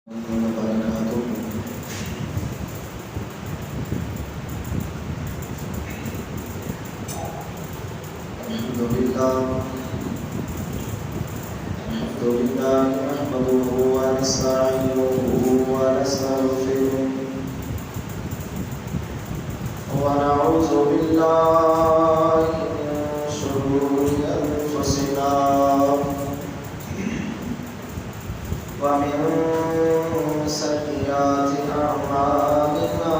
وبركاته. الحمد لله نحمده ونستعينه ونستغفره ونعوذ بالله من شرور أنفسنا ومن سيئات أعمالنا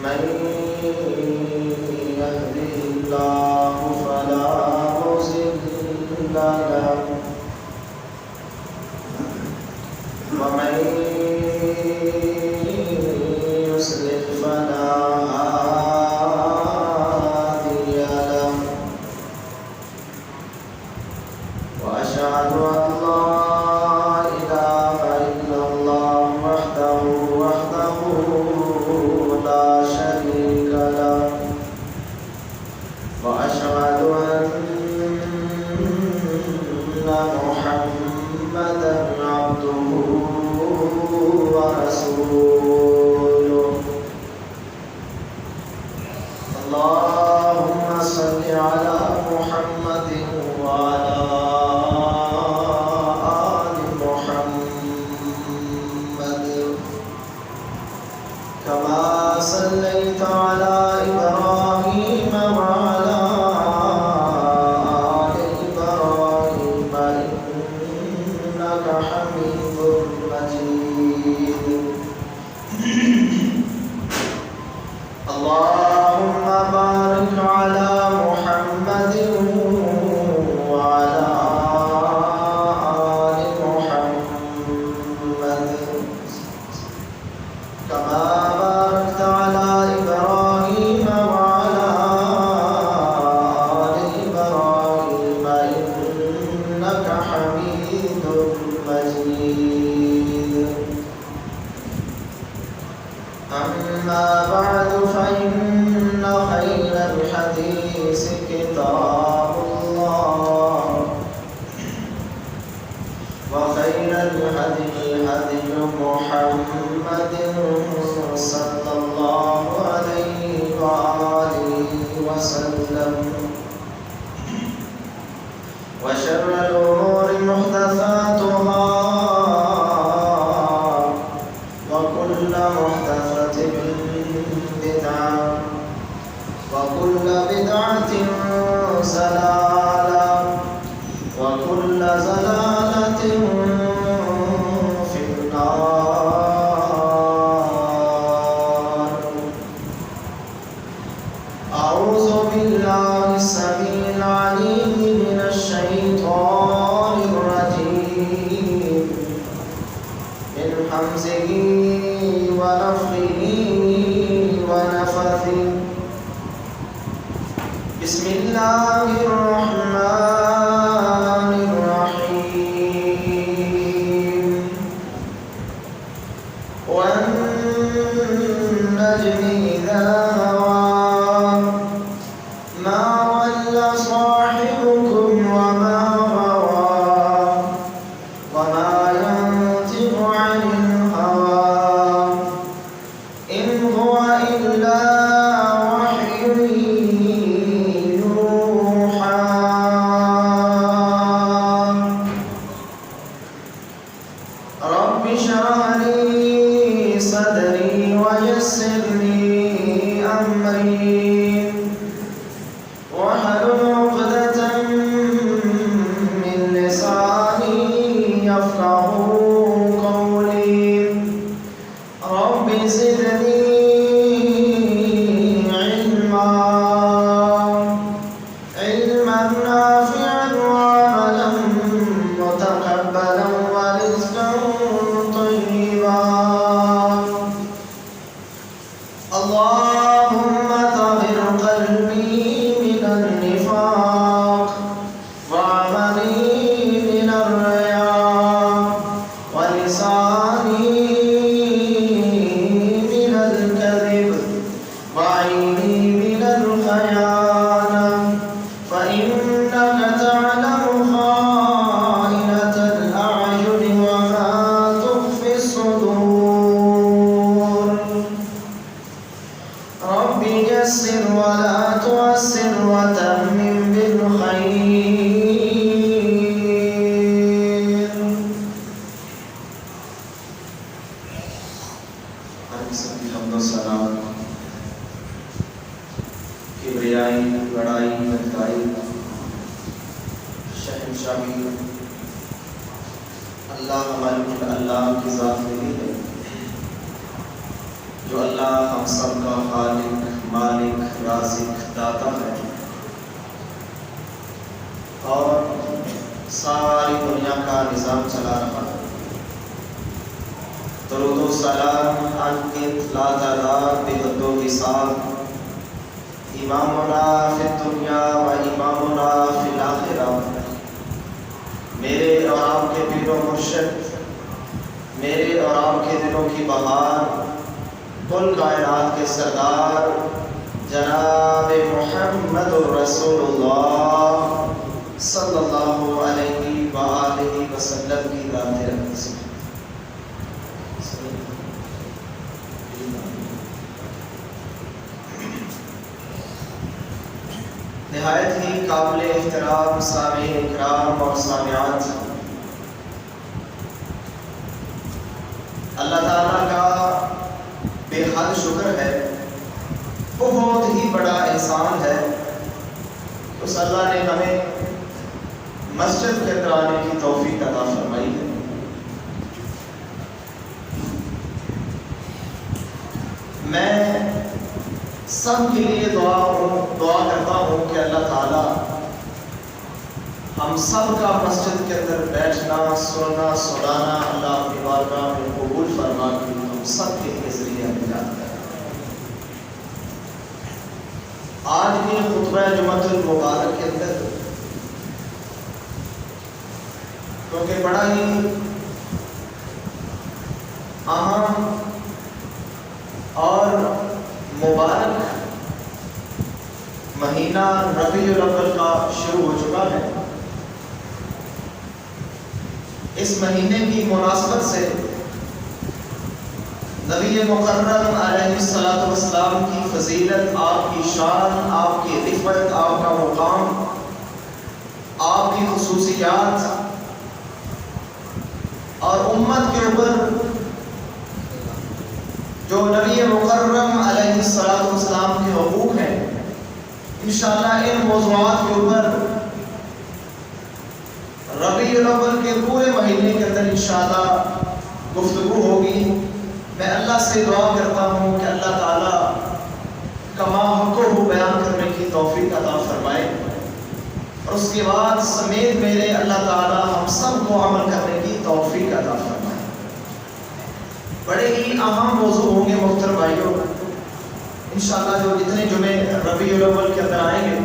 من يهده الله فلا مضل له ومن يضلل فلا هادي له وأشهد أن لا إله إلا الله وحده لا شريك له وأشهد أن محمدا عبده ورسوله اللهم صل على محمد وعلى آل محمد كما صليت على إبراهيم وعلى آل إبراهيم إنك حميد مجيد اللهم بارك على محمد وعلى آل محمد كما باركت على إبراهيم وعلى آل إبراهيم إنك حميد مجيد أما بعد فإن خير الحديث كتاب الله وخير الهدي هدي محمد صلى الله عليه وآله وسلم وشر الأمور محدثاتها وكل محدثة بدعة وكل بدعة ضلالة وكل ضلالة في النار. أعوذ بالله السميع العليم من الشيطان الرجيم من همزه ونفخه ونفثه. بسم الله الرحمن الرحيم. والنجم إذا هوى ما ضل صاحبكم وما غوى وما ينطق عن الهوى إن هو إلا وحي يوحى. رب اشرح لي صدري ويسر لي أمري واحلل عقدة من لساني يفقهوا قولي. رب زدني علما نافعا وعملا متقبلا ورزقا طيبا اللہ ملک اللہ کی ذات نہیں ہے، جو اللہ ہم سب کا خالق، مالک، رازق، داتا ہے اور ساری دنیا کا نظام چلا رہا ہے۔ درود و سلام انکت لا تعداد بے حد و حساب، امامنا فی الدنیا و امامنا فی الآخرہ، میرے اور آپ کے پیر و مرشد، میرے اور آپ کے دلوں کی بہار، کل کائنات کے سردار جناب محمد رسول اللہ صلی اللہ علیہ وآلہ وسلم کی ذات اقدس ہے۔ نہایت ہی قابل احترام سامعین اکرام اور سامعات، اللہ تعالیٰ کا بے حد شکر ہے، بہت ہی بڑا احسان ہے اس اللہ نے ہمیں مسجد کے اندر آنے کی توفیق عطا فرمائی ہے۔ میں سب کے لیے دعا کرتا ہوں کہ اللہ تعالیٰ ہم سب کا مسجد کے اندر بیٹھنا، سننا، سنانا اللہ اپنی بارگاہ میں قبول فرما کے ہم سب کے لیے ذریعہ نجات کرے۔ آج بھی خطبہ جمعۃ المبارک کے اندر کیونکہ بڑا ہی اہم اور مبارک مہینہ ربیع الاول کا شروع ہو چکا ہے، اس مہینے کی مناسبت سے نبی مکرم علیہ الصلوۃ والسلام کی فضیلت، آپ کی شان، آپ کی رفعت، آپ کا مقام، آپ کی خصوصیات اور امت کے اوپر جو نبی مکرم علیہ الصلوۃ والسلام کے حقوق ہیں، انشاءاللہ ان موضوعات کے اوپر ربیع الاول کے پورے مہینے کے اندر انشاءاللہ گفتگو ہوگی۔ میں اللہ سے دعا کرتا ہوں کہ اللہ تعالیٰ کما حقہ بیان کرنے کی توفیق عطا فرمائے، اور اس کے بعد سمیت میرے اللہ تعالیٰ ہم سب کو عمل کرنے کی توفیق عطا فرمائے۔ بڑے ہی اہم موضوع ہوں گے محترم بھائیوں، انشاءاللہ جو جتنے جمعے ربیع الاول کے اندر آئیں گے،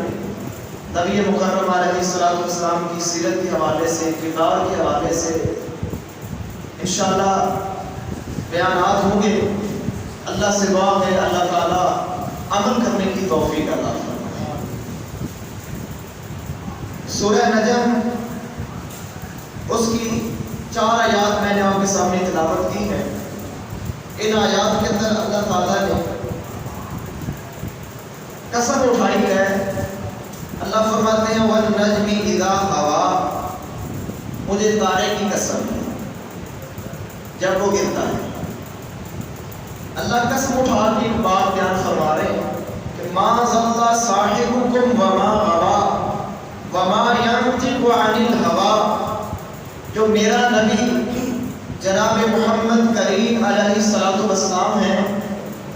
نبی مکرم علیہ الصلوۃ والسلام کی سیرت کے حوالے سے، کردار کے حوالے سے انشاءاللہ بیانات ہوں گے۔ اللہ سے دعا ہے اللہ تعالیٰ عمل کرنے کی توفیق عطا فرمائے۔ سورہ نجم، اس کی 4 آیات میں نے آپ کے سامنے تلاوت کی ہے۔ ان آیات کے اندر اللہ تعالیٰ نے قسم اٹھائی ہے۔ اللہ فرماتے ہیں وَالنَّجْمِ إِذَا هَوَىٰ، مجھے تارے کی قسم ہے جب وہ گرتا ہے۔ اللہ قسم اٹھا کے ایک بات بیان فرما رہے ہیں کہ مَا ضَلَّ صَاحِبُكُمْ وَمَا غَوَىٰ وَمَا يَنطِقُ عَنِ الْهَوَىٰ، جو میرا نبی جناب محمد کریم علیہ الصلوۃ والسلام ہیں،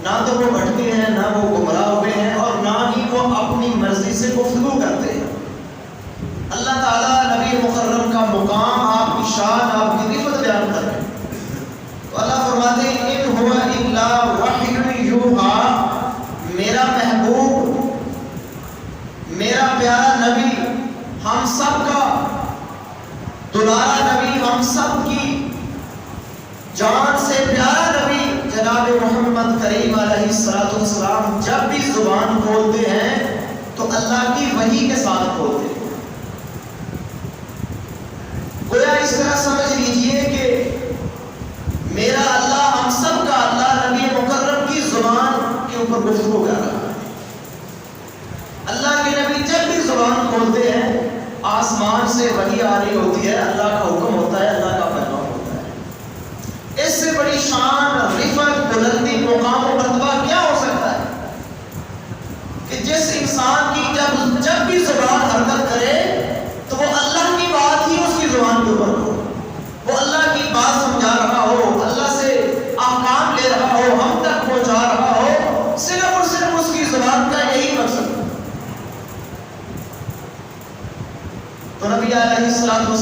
نہ تو وہ بھٹکے ہیں، نہ وہ گمراہ ہوئے ہیں، اور نہ ہی وہ اپنی مرضی سے گفتگو کرتے ہیں۔ اللہ تعالیٰ نبی مکرم کا مقام، آپ کی شان، آپ کی رفعت بیان کر رہے ہیں، تو اللہ فرماتے ہیں ان هو الا وحی یوحیٰ، میرا محبوب، میرا پیارا نبی، ہم سب کا دلارا نبی، ہم سب کی جان سے پیارا نبی جناب محمد کریم علیہ الصلوۃ والسلام جب بھی زبان کھولتے ہیں تو اللہ کی وحی کے ساتھ کھولتے ہیں۔ گویا اس طرح سمجھ لیجئے کہ میرا اللہ، ہم سب کا اللہ نبی مکرم کی زبان کے اوپر گفتگو کر رہا ہے۔ اللہ کے نبی جب بھی زبان کھولتے ہیں، آسمان سے وحی آ رہی ہوتی ہے، اللہ کا حکم ہوتا ہے، اللہ کا پیغام ہوتا ہے۔ اس سے بڑی شان، رفعت، بلندی، مقام و مرتبہ کیا ہو سکتا ہے کہ جس انسان کی جب بھی زبان حرکت کرے تو وہ اللہ کی بات ہی اس کی زبان کے اوپر ہو، وہ اللہ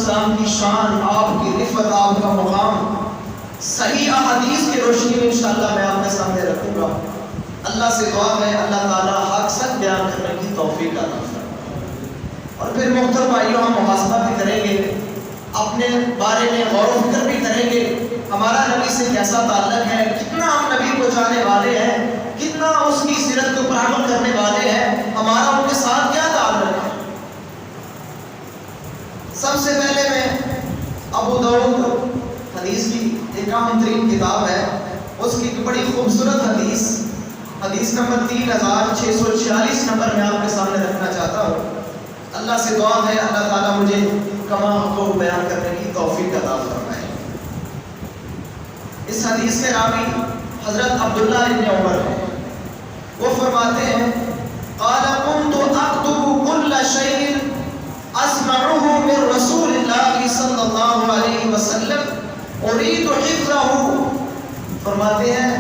والسلام کی شان، آپ کی رفعت، آپ کا مقام صحیح احادیث کی روشنی میں انشاءاللہ میں آپ کے سامنے رکھوں گا۔ اللہ سے دعا ہے اللہ تعالیٰ حق سچ بیان کرنے کی توفیق عطا فرمائے۔ اور پھر محترم بھائیوں، ہم محاسبہ بھی کریں گے، اپنے بارے میں غور و فکر بھی کریں گے، ہمارا نبی سے کیسا تعلق ہے، کتنا ہم نبی کو جانے والے ہیں، کتنا اس کی سیرت کو پر عمل کرنے والے ہیں، ہمارا ان کے ساتھ کیا تعلق ہے۔ سب سے پہلے میں ابو داؤد حدیث کی ایک اہم ترین کتاب ہے، اس کی ایک بڑی خوبصورت حدیث نمبر 3646 نمبر میں آپ کے سامنے رکھنا چاہتا ہوں۔ اللہ سے دعا ہے اللہ تعالیٰ مجھے کما حقوق بیان کرنے کی توفیق عطا فرمائے۔ اس حدیث کے راوی حضرت عبداللہ ابن عمر ہیں، وہ فرماتے ہیں قال كنت اكتب كل شيء اسمعه من رسول الله صلی اللہ علیہ وسلم اريد حفظه۔ فرماتے ہیں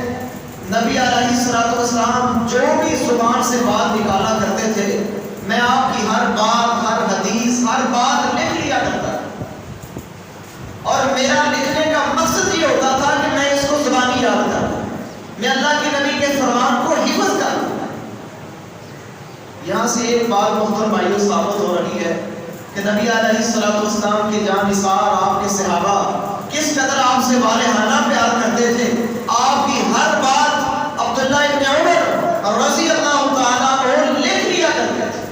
نبی علیہ الصلوۃ والسلام جو بھی زبان سے بات نکالا کرتے تھے، میں آپ کی ہر بات، ہر حدیث، ہر بات لکھ لیا کرتا تھا، اور میرا لکھنے کا مقصد یہ ہوتا تھا کہ میں اس کو زبانی یاد کروں، میں اللہ کے نبی کے فرمان کو حفظ کروں۔ یہاں سے ایک بات محترم بھائیوں ثابت ہو رہی ہے کہ نبی علیہ الصلوۃ والسلام کے جان نثار آپ کے صحابہ کس قدر آپ سے والہانہ پیار کرتے تھے۔ آپ کی ہر بات عبداللہ ابن عمر رضی اللہ تعالیٰ عنہ لکھ لیا کرتے تھے۔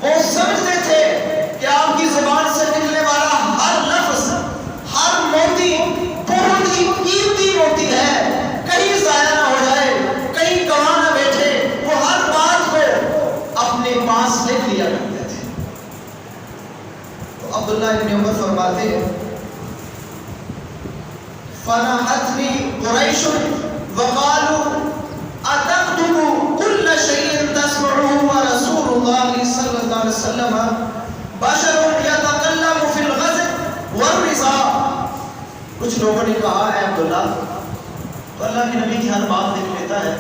وہ سمجھتے تھے کہ آپ کی زبان سے نکلنے والا ہر لفظ، ہر موتی بہت ہی قیمتی موتی ہے، کہیں ضائع نہ ہو جائے، کہیں گواہ نہ بیٹھے، وہ ہر بات کو اپنے پاس لکھ لیا کرتے تھے۔ تو عبداللہ ابن عمر فرماتے ہیں فَنَحَتْنِي قُرَيْشٌ وَقَالُوا أَتَكْتُبُ كُلَّ شَيْءٍ تَسْمَعُهُ وَرَسُولُ اللَّهِ صلی اللہ علیہ وسلم بَشَرٌ يَتَكَلَّمُ فِي الْغَضْبِ وَالرِّضَا۔ کچھ لوگوں نے کہا اے عبداللہ، تو اللہ کے نبی کی ہر بات لکھ لیتا ہے،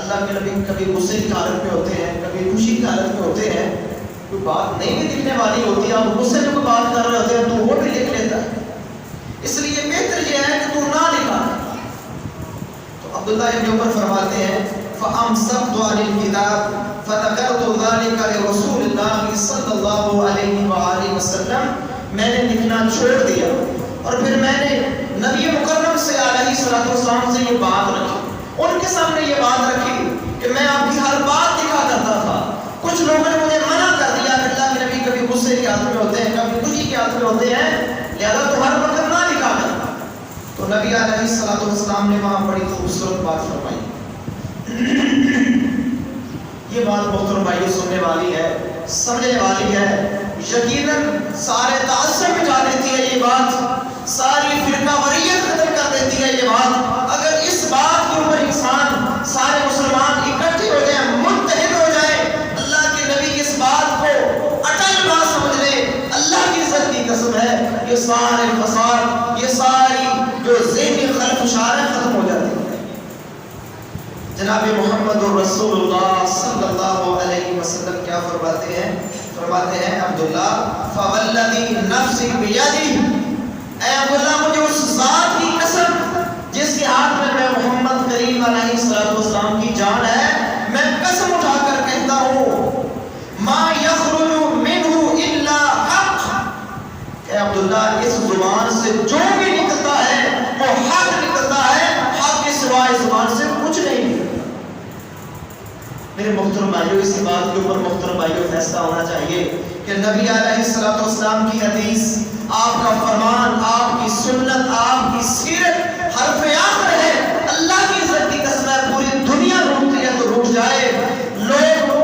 اللہ کے نبی کبھی غصے کی حالت میں ہوتے ہیں، کبھی خوشی کی حالت میں ہوتے ہیں، کوئی بات نہیں بھی لکھنے والی ہوتی ہے، آپ غصے میں کوئی بات کر رہے ہوتے ہیں تو وہ بھی لکھ لیتا ہے، اس لیے بہتر یہ ہے کہ تو نہ لکھا۔ تو عبداللہ ابن عمر فرماتے ہیں فَأَمْسَكْتُ عَنِ الْكِتَابِ فَذَكَرْتُ ذَلِكَ لِرَسُولِ اللَّهِ صلی اللہ علیہ وآلہ وسلم۔ میں نے لکھنا چھوڑ دیا اور پھر میں نے نبی مکرم سے علیہ الصلوۃ والسلام سے یہ بات رکھی، ان کے سامنے یہ بات رکھی کہ میں آپ کی ہر بات لکھا کرتا تھا۔ کچھ لوگوں نے مجھے منع کر دیا کہ اللہ کے نبی کبھی غصے کی حالت میں ہوتے ہیں، کبھی خوشی کی حالت میں ہوتے ہیں، لہذا تو ہر وقت نہ لکھا کرتا۔ تو نبی علیہ الصلوۃ والسلام نے وہاں بڑی خوبصورت بات فرمائی۔ یہ بات محترم بھائیوں سننے والی ہے، سمجھنے والی ہے، یقیناً سارے تعصب مٹا دیتی ہے یہ بات، ساری فرقہ واریت ختم کر دیتی ہے یہ بات۔ اگر اس بات کے اوپر انسان، سارے مسلمان اکٹھے ہو جائیں، متحد ہو جائیں، اللہ کے نبی کی اس بات کو اٹل بات سمجھ لے، اللہ کی عزت کی قسم ہے، یہ سارے فساد، یہ ساری جو ذہنی خلفشاریں ختم ہو جاتی ہیں۔ جناب محمد رسول اللہ صلی اللہ علیہ وسلم کیا فرماتے ہیں؟ فرماتے ہیں عبداللہ فَوَالَّذِي نَفْسِي بِيَدِهِ، اے عبداللہ مجھے اس ذات کی قسم جس کے ہاتھ میں محمد کریم علیہ السلام کی جان ہے، میں قسم اٹھا کر کہتا ہوں ما یخرج منہ الا حق، اے عبداللہ اس زبان سے جو بھی نکلتا ہے وہ حق نکلتا ہے، حق کے سوائے زبان سے کچھ نہیں نکلتا۔ میرے محترم بھائیوں، اس بات کے اوپر محترم بھائیوں فیصلہ ہونا چاہیے کہ نبی علیہ السلام کی حدیث، آپ کا فرمان، آپ کی سنت، آپ کی سیرت حرف آخر ہے۔ اللہ کی عزت کی قسم ہے، پوری دنیا روٹتی ہے تو روٹ جائے، لوگ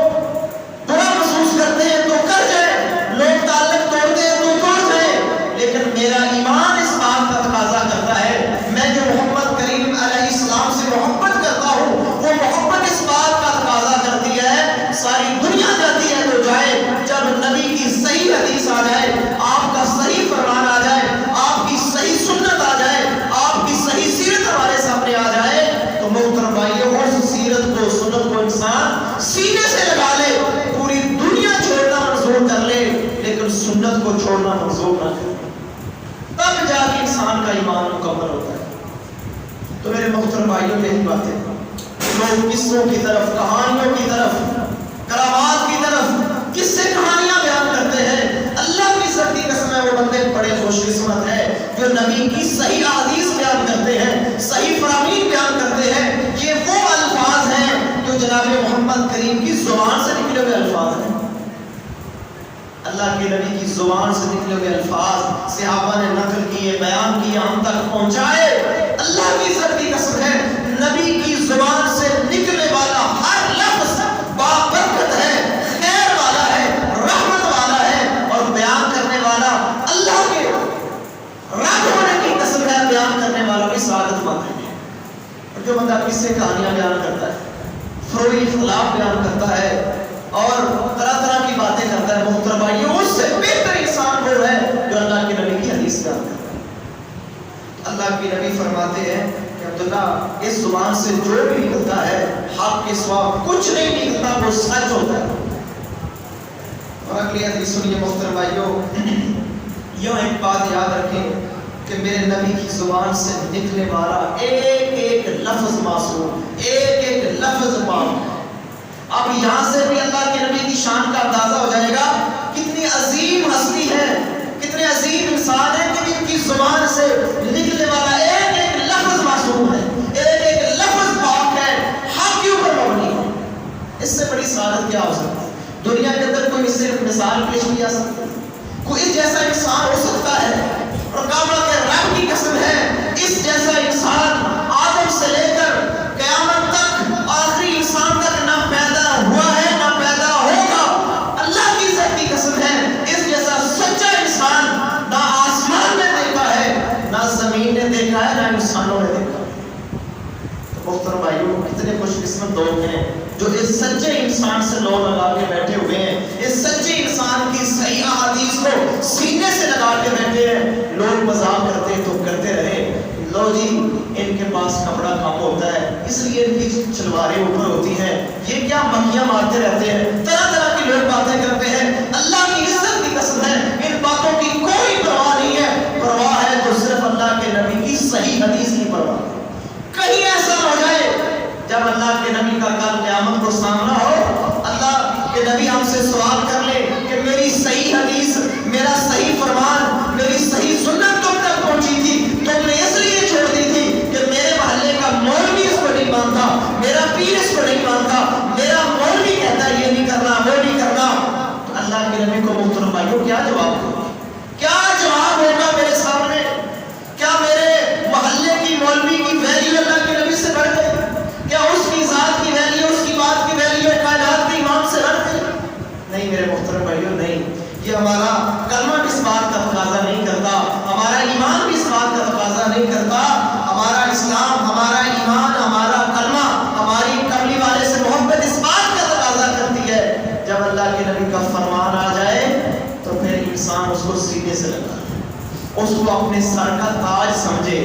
برا محسوس کرتے ہیں تو کر جائے، لوگ تعلق توڑتے ہیں تو توڑ جائے، لیکن میرا ایمان اس بات کا تقاضا کرتا ہے، میں جو محمد کریم علیہ السلام سے محبت کرتا ہوں، وہ محبت اس بات کا تقاضا کرتی ہے، ساری دنیا جاتی ہے تو جائے، جب نبی کی صحیح حدیث آ جائے، آپ کا صحیح فرمان آ جائے، انسان کا ایمان مکمل ہوتا ہے۔ تو میرے محترم بھائیوں، یہی باتیں لوگ قصوں کی طرف، کہانیوں کی طرف، کرامات کی طرف، کس سے کہانیاں بیان کرتے ہیں۔ اللہ کی سچی قسم ہے وہ بندے بڑے خوش قسمت ہے جو نبی کی صحیح احادیث بیان کرتے ہیں، صحیح فرامین بیان کرتے ہیں۔ یہ وہ الفاظ ہیں جو جناب محمد کریم کی زبان سے نکلے ہوئے الفاظ ہیں۔ اللہ کے نبی کی زبان سے نکلے ہوئے الفاظ صحابہ نے نقل کیے، بیان کیے، ہم تک پہنچائے۔ اللہ کی سچی قسم ہے نبی کی زبان سے نکلنے والا ہر لفظ بابرکت ہے، خیر والا ہے، رحمت والا ہے، اور بیان کرنے والا اللہ کے رب ہونے کی قسم ہے، بیان کرنے والا بھی سعادت مند ہے۔ اور جو بندہ کس سے کہانیاں بیان کرتا ہے، فروئی اختلاف بیان کرتا ہے اور طرح طرح کی باتیں کرتا ہے، محترم بھائیوں، اس سے بہتر انسان وہ ہے جو اللہ کے نبی کی حدیث بیان کرتا ہے۔ اللہ کے نبی فرماتے ہیں کہ عبداللہ اس زبان سے جو بھی نکلتا ہے حق کے سوا کچھ نہیں نکلتا، وہ سچ ہوتا ہے۔ اور اگلی حدیث سنیے محترم بھائیوں، یوں ایک بات یاد رکھیں کہ میرے نبی کی زبان سے نکلنے والا ایک ایک لفظ معصوم، ایک ایک لفظ پاک۔ اب یہاں سے بھی اللہ کے نبی کی شان کا اندازہ ہو جائے گا کتنی عظیم ہستی ہے، کتنے عظیم انسان ہے کہ ان کی زبان سے نکلنے والا ایک ایک لفظ معصوم ہے، ایک ایک لفظ پاک ہے، حق کے اوپر مبنی ہے۔ اس سے بڑی سعادت کیا ہو سکتی ہے؟ دنیا کے اندر کوئی اس سے مثال پیش کی جا سکتی ہے؟ کوئی اس جیسا انسان ہو سکتا ہے؟ اور کعبہ کے رب کی قسم ہے اس جیسا انسان آدم سے لے کر قیامت تک آخری انسان تک نہ پیدا ہوا ہے نہ پیدا ہوگا۔ اللہ کی ذات کی قسم ہے اس جیسا سچا انسان نہ آسمان نے دیکھا ہے، نہ زمین نے دیکھا ہے، نہ انسانوں نے دیکھا ہے۔ تو محترم بھائیوں، کتنے خوش قسمت لوگ ہیں جو اس سچے انسان سے لو لگا کے بیٹھے ہوئے ہیں، اس سچے انسان کی صحیح احادیث کو سینے سے لگا کے بیٹھے ہیں۔ لوگ مذاق کرتے تو کرتے رہے، لو جی ان کے پاس کپڑا کم ہوتا ہے اس لیے ان کی شلواریں اوپر ہوتی ہیں، یہ کیا مکھیاں مارتے رہتے ہیں، طرح طرح کی لوگ باتیں کرتے ہیں۔ اللہ کی عزت کی قسم ہے ان باتوں کی کوئی پرواہ نہیں ہے، پرواہ ہے تو صرف اللہ کے نبی کی صحیح حدیث کی پرواہ ہے۔ کہیں ایسا ہو جائے جب اللہ کے نبی کا کل قیامت کو سامنا ہو، اللہ کے نبی ہم سے سوال کر لے کہ میری صحیح حدیث، میرا صحیح فرمان، میری صحیح سنت تم تک پہنچی تھی، تم نے اس لیے چھوڑ دی تھی کہ میرے محلے کا مولوی اس کو نہیں مانتا، میرا پیر اس کو نہیں مانتا، میرا مولوی کہتا ہے یہ نہیں کرنا وہ نہیں کرنا۔ تو اللہ کے نبی کو محترم بھائیوں کیا جواب ہوگا؟ کیا جواب ہوگا میرے سامنے؟ کیا میرے محلے کی مولوی کی ویلیو اللہ کے نبی سے بڑھ گئی؟ کیا اس کی ذات کی ویلیو، اس کی بات کی ویلیو کائنات کے امام سے بڑھ گئی؟ نہیں میرے محترم بھائیوں، نہیں۔ یہ ہمارا کلمہ بھی اس بات کا تقاضا نہیں کرتا، ہمارا ایمان بھی اس بات کا تقاضا نہیں کرتا۔ ہمارا اسلام، ہمارا ایمان، ہمارا کلمہ، ہماری کملی والے سے محبت اس بات کا تقاضا کرتی ہے جب اللہ کے نبی کا فرمان آ جائے تو پھر انسان اس کو سینے سے لگا، اس کو اپنے سر کا تاج سمجھے،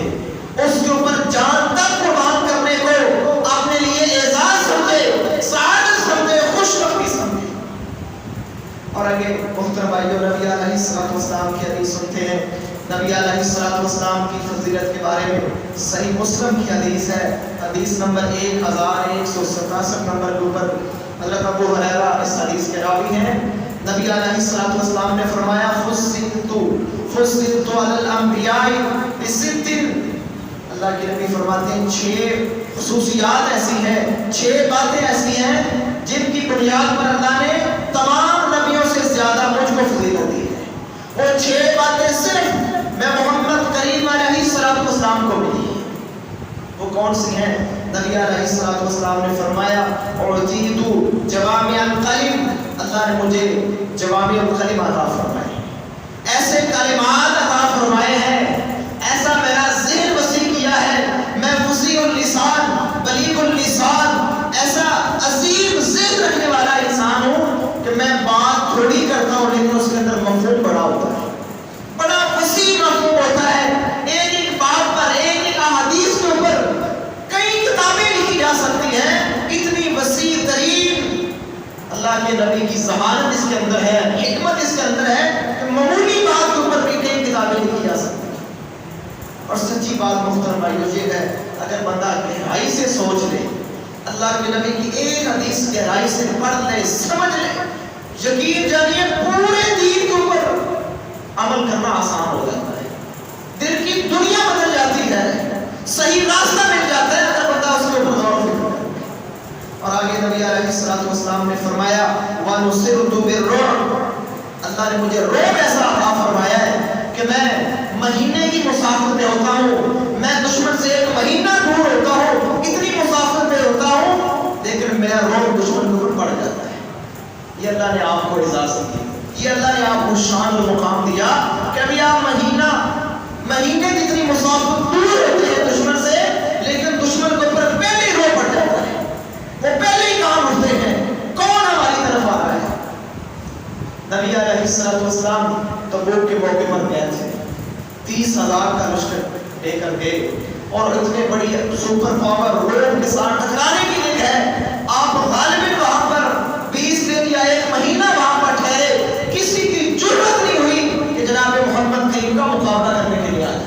اس کے اوپر جان تک قربان کرنے کو اپنے لیے اعزاز سمجھے، سعادت سمجھے، خوش بختی سمجھے۔ اور آگے محترم بھائیوں، نبی علیہ السلام کی حدیث سنتے ہیں۔ نبی علیہ السلام کی فضیلت کے بارے میں صحیح مسلم کی حدیث ہے، حدیث نمبر 1167 نمبر کے اوپر حضرت ابو ہریرہ اس حدیث کے راوی ہیں۔ نبی علیہ السلام نے فرمایا فُصِّلْتُ عَلَى الْأَنْبِيَاءِ بِسِتٍّ، اللہ کے نبی فرماتے ہیں 6 خصوصیات ایسی ہیں، 6 باتیں ایسی ہیں جن کی بنیاد پر اللہ نے تمام نبیوں سے زیادہ مجھ کو فضیلت دی ہے۔ وہ 6 باتیں صرف میں محمد کریم علیہ السلام کو ملی ہیں۔ وہ کون سی ہیں؟ نبی علیہ السلام نے فرمایا اعطیت جوامع الکلم، اللہ نے مجھے جوامع الکلم عطا فرمائے، ایسے کلمات عطا فرمائے ہیں، ایسا میرا ذہن وسیع کیا ہے، میں فصیح اللسان بلیغ اللسان، ایسا عظیم ذہن رکھنے والا انسان ہوں کہ میں بات تھوڑی کرتا ہوں لیکن اس کے اندر مفہوم بڑا ہوتا ہے، بڑا وسیع مفہوم ہوتا ہے۔ ایک ایک بات پر، ایک ایک احادیث کے اوپر کئی کتابیں لکھی جا سکتی ہیں، اتنی وسیع ترین اللہ کے نبی کی ذہانت اس کے اندر ہے، حکمت اس کے اندر ہے کہ معمولی بات کے اوپر بھی کئی کتابیں لکھی جا سکتی ہیں۔ بات محترم بھائیو یہ ہے، اگر بندہ گہرائی سے سوچ لے، اللہ کے نبی کی ایک حدیث گہرائی سے پڑھ لے، سمجھ لے، یقین جانیے پورے دین کے اوپر عمل کرنا آسان ہو جاتا ہے، دل کی دنیا بدل جاتی ہے، صحیح راستہ مل جاتا ہے اگر بندہ اس کے اوپر غور و فکر کرے۔ اور آگے نبی علیہ الصلوۃ والسلام نے فرمایا وَنُصِرْتُ بِالرُّعْبِ، اللہ نے مجھے رعب ایسا عطا فرمایا ہے کہ میں مہینے کی مسافت میں ہوتا ہوں، میں دشمن سے ایک مہینہ دور ہوتا ہوں، اتنی مسافت میں ہوتا ہوں، لیکن میرا رعب دشمن کے اوپر پڑ جاتا ہے۔ یہ اللہ نے آپ کو اجازت دی، یہ اللہ نے آپ کو شان و مقام دیا کہ ابھی آپ مہینے جتنی مسافت دور ہوتے ہیں دشمن سے، لیکن دشمن کے اوپر پہلے ہی رعب پڑ جاتا ہے، وہ پہلے ہی کام اٹھتے ہیں، کون ہماری طرف آ رہا ہے۔ نبی علیہ الصلوۃ والسلام تبوک کے موقع پر گئے تھے، 30,000 کا لشکر لے کر گئے اور اتنے بڑی سپر پاور روم کے ساتھ ٹکرانے کے لیے گئے، آپ غالباً وہاں پر 20 دن یا ایک مہینہ وہاں پر ٹھہرے، کسی کی جرأت نہیں ہوئی کہ جناب محمد کریم کا مقابلہ کرنے کے لیے آ جائیں۔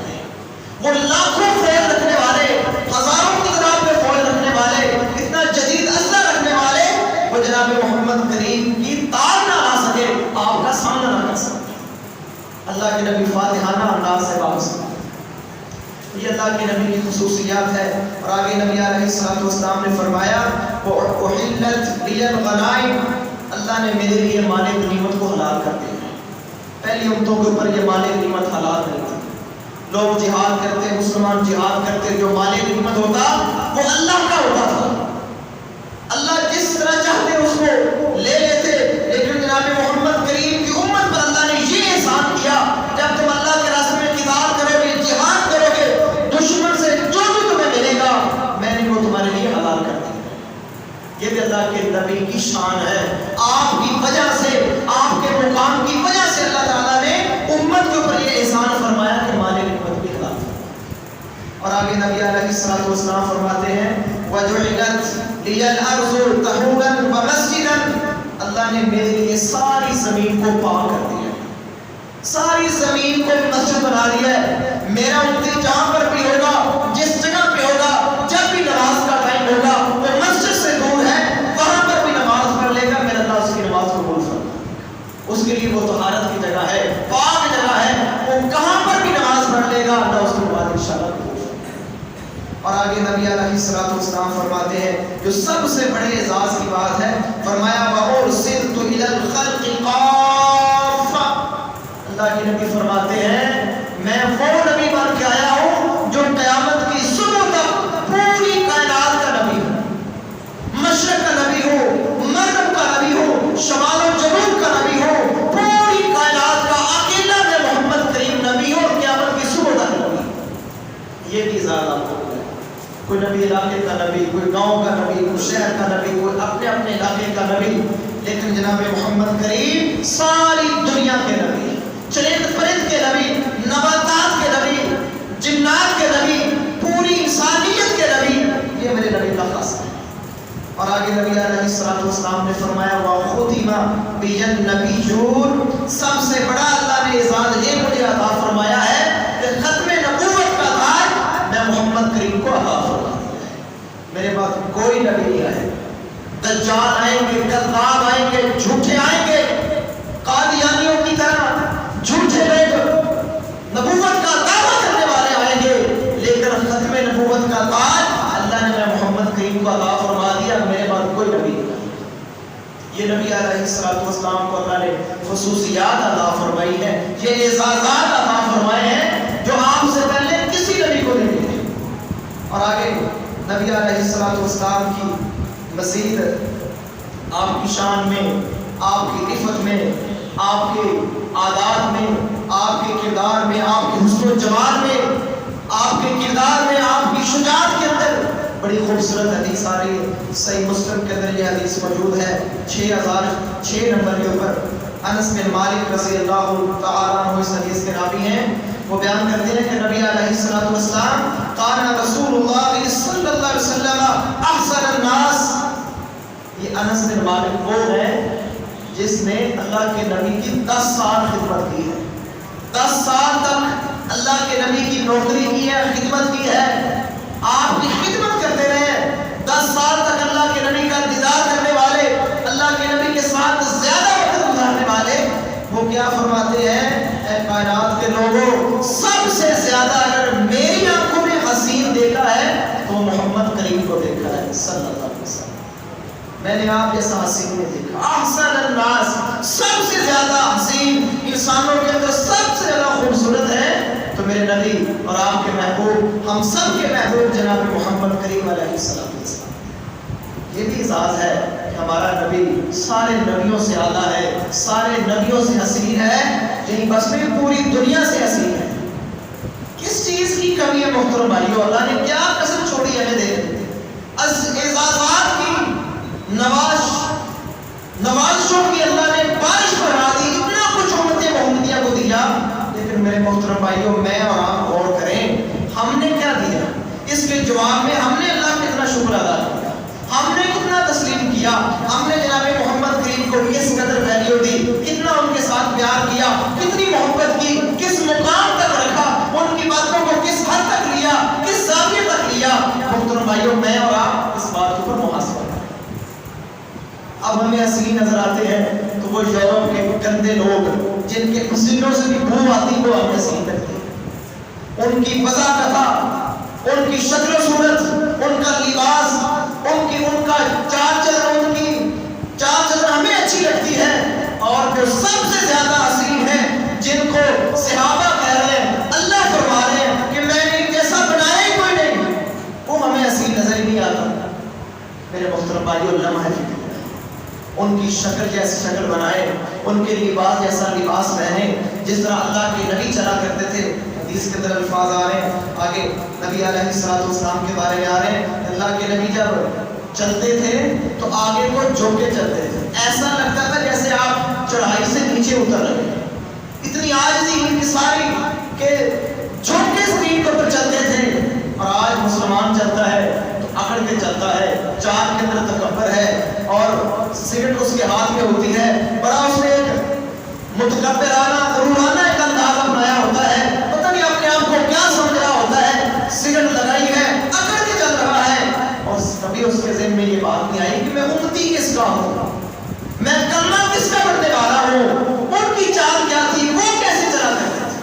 وہ لاکھوں فوج رکھنے والے، ہزاروں کی تعداد میں فوج رکھنے والے، اتنا جدید اسلحہ رکھنے والے، وہ جناب محمد کریم کی تار نہ آ سکے، آپ کا سامنا نہ کر سکے۔ اللہ کے نبی فاتحانہ انداز سے واپس آئے۔ یہ اللہ کے نبی کی خصوصیات ہے۔ اور آگے نبی علیہ الصلوۃ والسلام نے فرمایا وَأُحِلَّتْ لِيَ الْغَنَائِمُ، اللہ نے میرے لیے مال غنیمت کو حلال کر دیا ہے۔ پہلی امتوں کے اوپر یہ مال غنیمت حلال نہیں تھی، لوگ جہاد کرتے، مسلمان جہاد کرتے، جو مال غنیمت ہوتا وہ اللہ کا ہوتا تھا، اللہ جس طرح چاہتے اس کو لے لیتے، لیکن جناب محمد کریم کی امت پر اللہ نے یہ احسان کیا جب تم اللہ کے راستے میں قتال کرو گے، جہاد کرو گے، دشمن سے جو بھی تمہیں ملے گا میں نے وہ تمہارے لیے حلال کر دیا۔ یہ بھی اللہ کے نبی کی شان ہے، آپ کی وجہ سے، آپ کے مقام کی وجہ سے اللہ تعالیٰ نے امت کے اوپر یہ احسان فرمایا کہ مال غنیمت بھی حلال ہے۔ اور آگے نبی علیہ الصلوۃ والسلام فرماتے ہیں وَجُعِلَتْ لِيَ الْأَرْضُ طَهُورًا وَمَسْجِدًا، اللہ نے میرے لیے ساری زمین کو پاک کر دیا ہے، ساری زمین کو مسجد بنا دیا ہے۔ میرا امتی جہاں پر بھی ہوگا، جس جگہ پہ ہوگا، جب بھی نماز کا ٹائم ہوگا، وہ مسجد سے دور ہے، وہاں پر بھی نماز پڑھ لے گا، میرا اللہ اس کی نماز قبول فرمائے۔ اس کے لیے وہ طہارت کی جگہ ہے، پاک جگہ ہے، وہ کہاں پر بھی نماز پڑھ لے گا، اللہ اس کی نماز انشاءاللہ قبول۔ اور آگے نبی علیہ الصلوۃ والسلام فرماتے ہیں جو سب سے بڑے اعزاز کی بات ہے، فرمایا وَأُرْسِلْتُ إِلَى الْخَلْقِ قَافَّةً، اللہ کے نبی فرماتے ہیں میں وہ نبی بن کے آیا ہوں جو قیامت کی صبح تک پوری کائنات کا نبی ہوں، مشرق کا نبی ہوں، مغرب کا نبی ہوں، شمال و جنوب کا نبی ہوں، پوری کائنات کا اکیلا میں محمد کریم نبی ہوں اور قیامت کی صبح تک نبی۔ یہ بھی اعزاز آپ کو، کوئی نبی علاقے کا نبی، کوئی گاؤں کا نبی، کوئی شہر کا نبی، کوئی اپنے اپنے علاقے کا نبی، لیکن جناب محمد کریم ساری دنیا کے نبی، چرند پرند کے نبی، نباتات کے نبی، جنات کے نبی، پوری انسانیت کے نبی، یہ میرے نبی کا خاصہ ہے۔ اور آگے نبی علیہ الصلوۃ والسلام نے فرمایا وَخُتِمَ بِيَ النَّبِيُّونَ، سب سے بڑا اللہ نے اعزاز یہ مجھے عطا فرمایا ہے کہ ختم نبوت کا تاج میں محمد کریم کو عطا فرمایا ہے۔ میرے پاس کوئی نبی نہیں آئے، دجال آئیں گے، کذاب آئیں گے، جھوٹے آئیں گے، قادیانیوں کی طرح جھوٹے لوگ نبوت کا دعویٰ کرنے والے آئیں گے، لیکن ختم نبوت کا تاج اللہ نے میں محمد کریم کو عطا فرما دیا، میرے پاس کوئی نبی نہیں آئے۔ یہ نبی علیہ الصلوۃ والسلام کو اللہ نے خصوصیات عطا فرمائی ہے، یہ اعزازات عطا فرمائے ہیں جو آپ سے پہلے کسی نبی کو نہیں ملے۔ اور آگے نبی علیہ الصلوۃ والسلام کی مزید آپ کی شان میں، آپ کی عفت میں، آپ کے عادات میں، آپ کے کردار میں، آپ کے حسن و جمال میں، آپ کے کردار میں، آپ کی شجاعت کے اندر بڑی خوبصورت حدیث آ رہی ہے۔ صحیح مسلم کے اندر یہ حدیث موجود ہے 6006 نمبر کے اوپر۔ انس بن مالک رضی اللہ تعالیٰ عنہ اس حدیث کے راوی ہیں، وہ بیان کرتے ہیں کہ نبی علیہ الصلوۃ والسلام قال رسول اللہ صلی اللہ علیہ وسلم احسن الناس، یہ انس بن مالک وہ ہے جس نے اللہ کے نبی کی 10 سال خدمت کی ہے، 10 سال تک اللہ کے نبی کی نوکری کی ہے، خدمت کی ہے، آپ کی خدمت کرتے رہے، 10 سال تک اللہ کے نبی کا انتظار کرنے والے، اللہ کے نبی کے ساتھ زیادہ وقت گزارنے والے، وہ کیا فرماتے ہیں؟ اے کائنات کے لوگوں، سب سے زیادہ اگر میری آنکھوں نے حسین دیکھا ہے تو محمد کریم کو دیکھا ہے صلی اللہ علیہ وسلم۔ میں نے آپ جیسا حسین نہیں دیکھا۔ احسن الناس، سب سے زیادہ حسین، انسانوں کے اندر سب سے زیادہ خوبصورت ہے تو میرے نبی اور آپ کے محبوب، ہم سب کے محبوب جناب محمد کریم علیہ السلام۔ یہ بھی اعزاز ہے کہ ہمارا نبی سارے نبیوں سے اعلیٰ ہے، سارے نبیوں سے حسین ہے، یہی بس میں پوری دنیا سے حسین ہے۔ کس چیز کی کمی ہے محترم بھائیو؟ اللہ نے کیا قسم چھوڑی ہمیں دے، اعزازات کی، نوازشوں کی اللہ نے بارش بڑھا دی، اتنا کچھ امت محمدیہ کو دیا، لیکن میرے محترم بھائیو میں اور آپ غور کریں ہم نے کیا دیا؟ اس کے جواب میں ہم نے اللہ کا اتنا شکر ادا کیا، ہم نے کتنا تسلیم کیا، ہم نے جناب محمد کریم کو کس قدر ویلیو دی، کتنا ان کے ساتھ پیار کیا، کتنی محبت کی، کس مقام تک رکھا، ان کی باتوں کو کس حد تک لیا، کس زاویے تک لیا۔ محترم بھائیو میں اور آپ اس بات کے اوپر محاسبہ کریں۔ اب ہمیں حسین نظر آتے ہیں تو وہ یورپ کے گندے لوگ جن کے پسینوں سے بھی بو آتی وہ ہمیں حسین لگتے ہیں، ان کی وضاحت، ان کی شکل و صورت، ان کا لباس، ان کا چال چلن ہمیں اچھی لگتی ہے۔ اور جو سب سے زیادہ حسین ہیں جن کو صحابہ کہہ رہے ہیں، اللہ فرما رہے ہیں کہ میں نے ان جیسا بنایا ہی کوئی نہیں، وہ ہمیں حسین نظر ہی نہیں آتا۔ میرے محترم بھائیو لمحہ فکر، ان کی شکل جیسی شکل بنائے، ان کے لباس جیسا لباس پہنے، جس طرح اللہ کے نبی چلا کرتے تھے۔ حدیث کے اندر الفاظ آ رہے ہیں، آگے نبی علیہ السلام کے بارے میں آ رہے ہیں، اللہ کے نبی جب چلتے تھے تو آگے کو جھک کے چلتے تھے، ایسا لگتا تھا جیسے آپ چڑھائی سے نیچے اتر رہے ہیں، اتنی عاجزی انکساری کہ جھک کے زمین پر چلتے تھے۔ اور آج مسلمان چلتا ہے تو اکڑ کے چلتا ہے، چال کے اندر تکبر ہے، اور سگرٹ اس کے ہاتھ میں ہوتی ہے، بڑا اس نے ایک متکبرانہ غرورانہ ایک انداز اپنایا ہوتا ہے، پتہ نہیں اپنے آپ کو کیا سمجھ رہا ہوتا ہے، سگرٹ لگائی ہے، اکڑ کے چل رہا ہے، اور کبھی اس کے ذہن میں یہ بات نہیں آئی کہ میں امتی کس کا ہوں، میں کلمہ کس کا پڑھنے والا ہوں، ان کی چال کیا تھی، وہ کیسے چلا کرتے تھے۔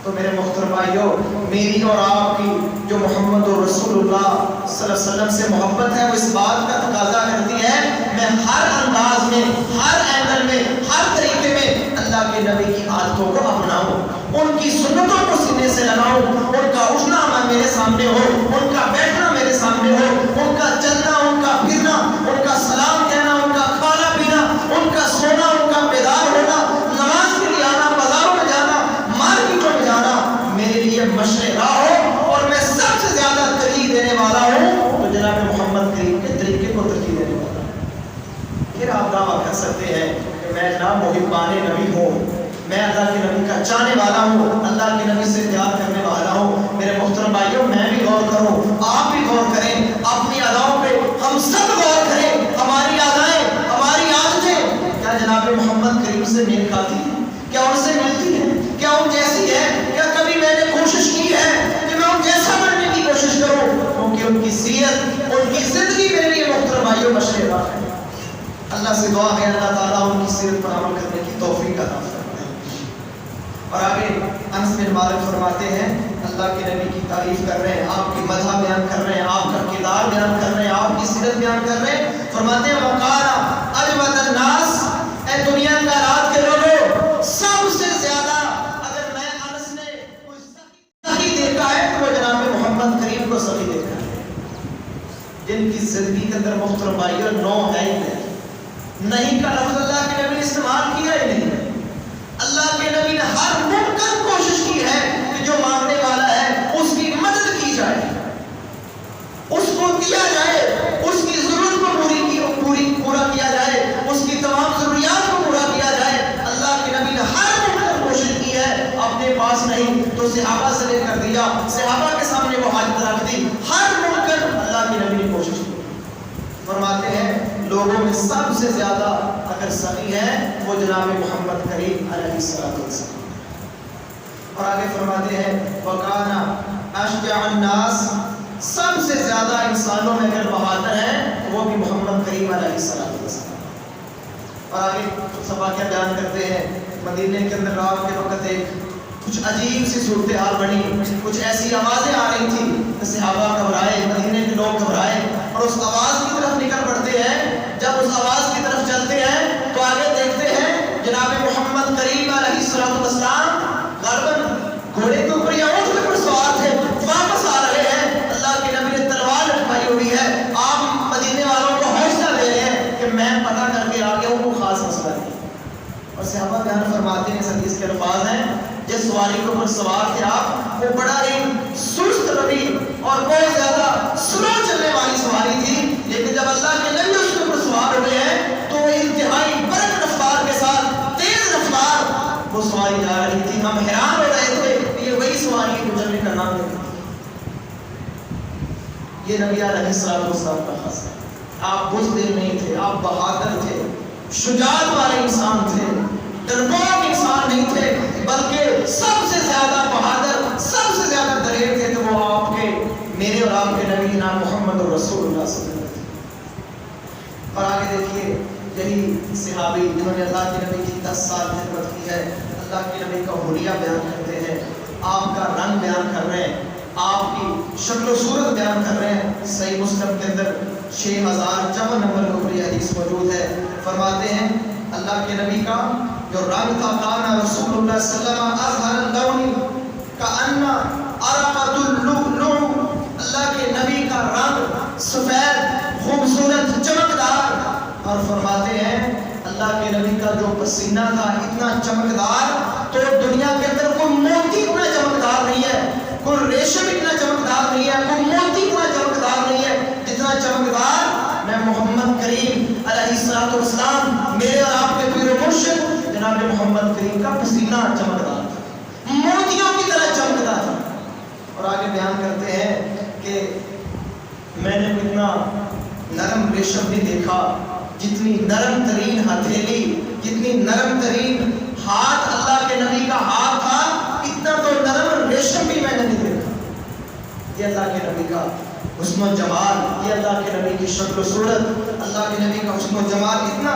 تو میرے محترم بھائیو، میری اور آپ کی جو محمد رسول اللہ صلی اللہ علیہ وسلم سے محبت ہے وہ اس بات کا تقاضا کرتی ہے میں ہر انداز میں، ہر اینگل میں، ہر طریقے میں اللہ کے نبی کی عادتوں کو اپناؤں، ان کی سنتوں کو سینے سے لگاؤں، ان کا اٹھنا میرے سامنے ہو، ان کا بیٹھنا میرے سامنے ہو، ان کا چلنا، ان کا پھرنا، ان کا سلام کہنا، ان کا کھانا پینا، ان کا سونا، ان کا بیدار ہونا، نماز کے لیے آنا، بازاروں میں جانا، مارکیٹوں میں جانا میرے لیے مشرق راہ ہو، اور میں سب سے زیادہ ترجیح دینے والا ہوں تو جناب محمد کریم کے طریقے کو ترجیح دینے والا ہوں۔ پھر آپ دعویٰ کر سکتے ہیں کہ میں جناب محبان نبی ہوں، میں اللہ کے نبی کا چاہنے والا ہوں، اللہ کے نبی سے پیار کرنے والا ہوں۔ میرے محترم بھائیوں میں بھی غور کروں، آپ بھی غور کریں، اپنی اداؤں پہ ہم سب غور کریں، ہماری ادائیں، ہماری عادتیں کیا جناب محمد کریم سے میل کھاتی ہیں؟ کیا ان سے ملتی ہیں؟ کیا ان جیسی ہے؟ کیا کبھی میں نے کوشش کی ہے کہ میں ان جیسا بننے کی کوشش کروں؟ کیونکہ ان کی سیرت، ان کی زندگی میرے لیے محترم بھائیوں مشرق راہ ہے۔ اللہ سے دعا ہے اللہ تعالیٰ ان کی سیرت پر عمل کرنے کی توفیق عطا فرمائے۔ اور آگے انس بن مالک فرماتے ہیں اللہ کے نبی کی تعریف کر رہے ہیں، آپ کی مدح بیان کر رہے ہیں، آپ کا کردار بیان کر رہے ہیں، آپ کی سیرت بیان کر رہے ہیں، فرماتے ہیں وقال اجود الناس، اے دنیا کا رات کے لوگوں سب سے زیادہ اگر میں انس نے کوئی سخی دیکھا ہے تو وہ جناب محمد کریم کو سخی دیکھا ہے، جن کی زندگی کے اندر محترم بھائیوں نو ہے ہی نہیں کا لفظ اللہ کے نبی نے استعمال کیا ہی نہیں۔ اللہ کے نبی نے ہر ممکن کوشش کی ہے کہ جو مانگنے والا ہے اس کی مدد کی جائے، اس کو دیا جائے، اس کی ضرورت کو پورا کیا جائے، اس کی تمام ضروریات کو پورا کیا جائے۔ اللہ کے نبی نے ہر ممکن کوشش کی ہے، اپنے پاس نہیں تو صحابہ سے لے کر دیا، صحابہ کے سامنے وہ حاجت رکھ دی، ہر ممکن اللہ کے نبی نے کوشش کی۔ فرماتے ہیں لوگوں میں سب سے زیادہ اگر سخی ہے وہ جناب محمد کریم علیہ السلام، اور آگے فرماتے ہیں وَقَانَ اشجع الناس، سب سے زیادہ انسانوں میں اگر بہادر ہے وہ بھی محمد کریم علیہ السلام۔ اور آگے صحابہ کیا بیان کرتے ہیں، مدینے کے اندر رات کے وقت ایک کچھ عجیب سی صورتحال بنی، کچھ ایسی آوازیں آ رہی تھی، صحابہ گھبرائے، مدینے کے لوگ گھبرائے اور اس آواز کی طرف نکل پڑتے ہیں۔ جب اس آواز کی طرف چلتے ہیں تو آگے دیکھتے ہیں جناب محمد کریم علیہ السلام غالباً گھوڑے کے اوپر یا اونٹ کے اوپر سوار تھے، واپس آ رہے ہیں۔ اللہ کے نبی نے تلوار لٹکائی ہوئی ہے، آپ مدینے والوں کو حوصلہ دے رہے ہیں کہ میں پتہ کر کے آ گیا ہوں، کوئی خاص مسئلہ نہیں۔ اور صحابہ بیان فرماتے ہیں، حدیث کے الفاظ ہیں، جس سواری کے اوپر سوار تھے آپ، وہ بڑا ہی سست روی اور بہت زیادہ سلو چلنے والی سواری تھی، لیکن جب اللہ کے نبی اس کے اوپر سوار ہوئے ہیں تو وہ انتہائی برق رفتار کے ساتھ تیز رفتار وہ سواری جا رہی تھی۔ ہم حیران ہو رہے تھے کہ یہ وہی سواری ہے جو جنت کا نام ہے۔ یہ نبی علیہ السلام کا خاص ہے۔ آپ بزدل نہیں تھے، آپ بہادر تھے، شجاعت والے انسان تھے، ڈرپوک انسان نہیں تھے، بلکہ سب سے زیادہ بہادر، سب سے زیادہ دلیر تھے کہ وہ آپ کے، میرے اور آپ کے نبی نام محمد رسول اللہ صلی اللہ علیہ وسلم۔ اور آگے دیکھیے، یہی صحابی جنہوں نے اللہ کے نبی کی 10 سال خدمت کی ہے، اللہ کے نبی کا حلیہ بیان کرتے ہیں، آپ کا رنگ بیان کر رہے ہیں، آپ کی شکل و صورت بیان کر رہے ہیں۔ صحیح مسلم کے اندر 6054 نمبر کے اوپر یہ حدیث موجود ہے۔ فرماتے ہیں اللہ کے نبی کا جو رنگ تھا، کانا رسول اللہ صلی اللہ علیہ وسلم اظہر اللون کأن ارقۃ اللؤلؤ، اللہ کے نبی کا رنگ سفید، خوبصورت، چمکدار۔ اور فرماتے ہیں اللہ کے نبی کا جو پسینہ تھا اتنا چمکدار، تو دنیا کے اندر کوئی موتی اتنا چمکدار نہیں ہے، کوئی ریشم اتنا چمکدار نہیں ہے، کوئی موتی اتنا چمکدار نہیں ہے جتنا چمکدار میں محمد کریم علیہ السلام، میرے اور آپ کے پیر و مرشد جناب محمد کریم کا پسینہ چمکدار تھا، موتیوں کی طرح چمکتا تھا۔ اور آگے بیان کرتے ہیں کہ میں نے اتنا نرم ریشم نہیں دیکھا، جتنی نرم ترین ہتھیلی، جتنی نرم ترین ہاتھ اللہ کے نبی کا ہاتھ تھا، اتنا تو نرم ریشم بھی میں نے نہیں دیکھا۔ یہ اللہ کے نبی کا حسن و جمال، یہ اللہ کے نبی کی شکل و صورت، اللہ کے نبی کا حسن و جمال اتنا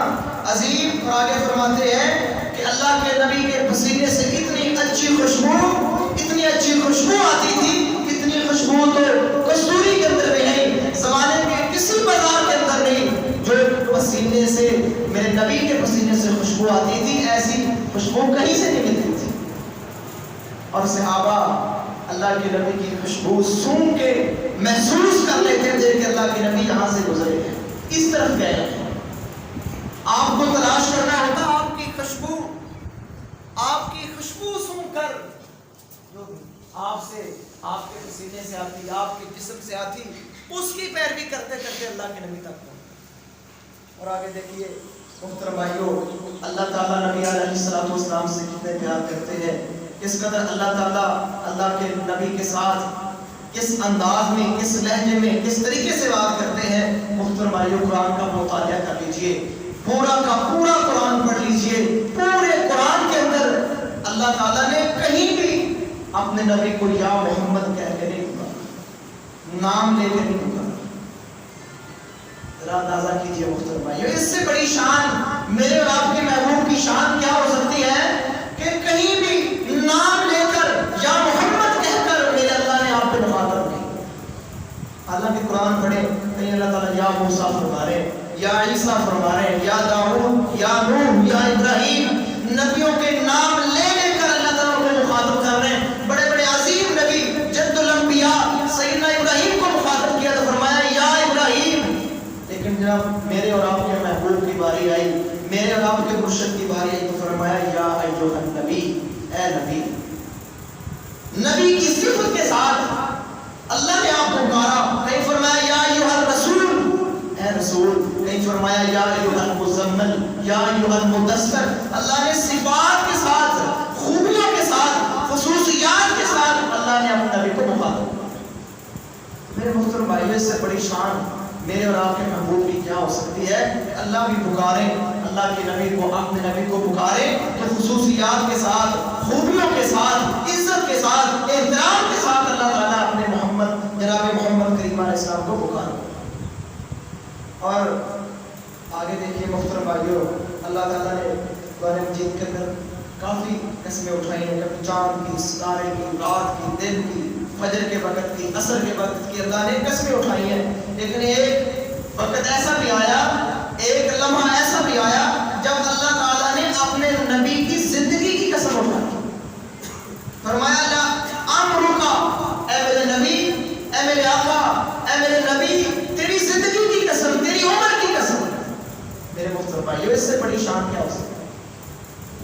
عظیم۔ اور آگے فرماتے ہیں کہ اللہ کے نبی کے پسینے سے اتنی اچھی خوشبو، اتنی اچھی خوشبو آتی تھی، اتنی خوشبو تو کستوری کے اندر بھی نہیں، زمانے کے کسی بازار کے اندر نہیں، جو پسینے سے، میرے نبی کے پسینے سے خوشبو آتی تھی، ایسی خوشبو کہیں سے نہیں ملتی تھی۔ اور صحابہ اللہ کے نبی کی خوشبو سونگھ کے محسوس کر لیتے تھے کہ اللہ کے نبی یہاں سے گزرے ہیں، اس طرف گئے ہیں۔ آپ کو تلاش کرنا ہوتا آپ کی خوشبو، آپ کی خوشبو سونگھ کر جو آپ سے، آپ کے پسینے سے آتی، آپ کے جسم سے آتی، اس کی پیروی کرتے کرتے اللہ کے نبی تک پہنچے۔ اور آگے دیکھیے محترم بھائیو، اللہ تعالیٰ نبی علیہ السلام سے کتنے پیار کرتے ہیں، کس قدر اللہ تعالیٰ اللہ کے نبی کے ساتھ کس انداز میں، کس لہجے میں، کس طریقے سے بات کرتے ہیں۔ محترم بھائیو، قرآن کا مطالعہ کر لیجئے، پورا کا پورا قرآن پڑھ لیجئے، پورے قرآن کے اندر اللہ تعالیٰ نے کہیں بھی اپنے نبی کو یا محمد کہہ کے نہیں پکارا، نام لے کے نہیں پکارا۔ ذرا اندازہ کیجئے محترم بھائیو، اس سے بڑی شان میرے اور آپ کے محبوب کی شان کیا ہو سکتی ہے کہ کہیں بھی نام لے کر یا محمد کہہ کر میرے اللہ نے آپ کو مخاطب نہیں۔ حالانکہ قرآن پڑھے کہیں اللہ تعالیٰ یا موسیٰ فرما رہے، یا عیسیٰ فرما رہے، یا داؤد، یا نوح، یا ابراہیم، نبیوں کے نام لے لے کر اللہ تعالیٰ کو مخاطب کر رہے ہیں۔ بڑے بڑے عظیم نبی جد الانبیاء سیدنا ابراہیم کو مخاطب کیا تو فرمایا یا ابراہیم۔ لیکن جب میرے اور آپ کے محبوب کی باری آئی، میرے اور آپ کے مرشد کی باری آئی تو فرمایا یا ایھا النبی، اے نبی۔ نبی کی صفت کے ساتھ اللہ نے آپ کو پکارا، کہیں فرمایا یا ایھا الرسول، اے رسول، کہیں فرمایا یا ایھا المزمل، یا ایھا المدثر۔ اللہ نے صفات کے ساتھ، خوبیوں کے ساتھ، خصوصیات کے ساتھ اللہ نے اپنے نبی کو مخاطب کیا۔ میرے محترم بھائیو، اس سے بڑی شان میرے اور آپ کے محبوب کی کیا ہو سکتی ہے کہ اللہ بھی پکارے، اللہ کے نبی کو، اپنے نبی کو پکارے تو خصوصیات کے ساتھ، خوبیوں کے ساتھ، عزت کے ساتھ، احترام کے ساتھ اللہ تعالیٰ اپنے محبوب اور آگے دیکھیے محترم بھائیو، اللہ تعالیٰ نے قرآن مجید کے اندر کافی قسمیں اٹھائی ہیں، کبھی چاند کی، ستارے کی، رات کی، دن کی، فجر کے وقت کی، عصر کے وقت کی، اللہ نے قسمیں اٹھائی ہیں. لیکن ایک وقت ایسا بھی آیا، ایک لمحہ ایسا بھی آیا جب اللہ تعالیٰ نے اپنے نبی کی زندگی کی قسم اٹھائی. فرمایا لا امرکا، اے میرے نبی، اے میرے آقا، اے میرے نبی، تیری زندگی کی قسم، تیری عمر کی قسم. میرے محترم بھائیو، اس سے بڑی شان کیا ہو سکتی؟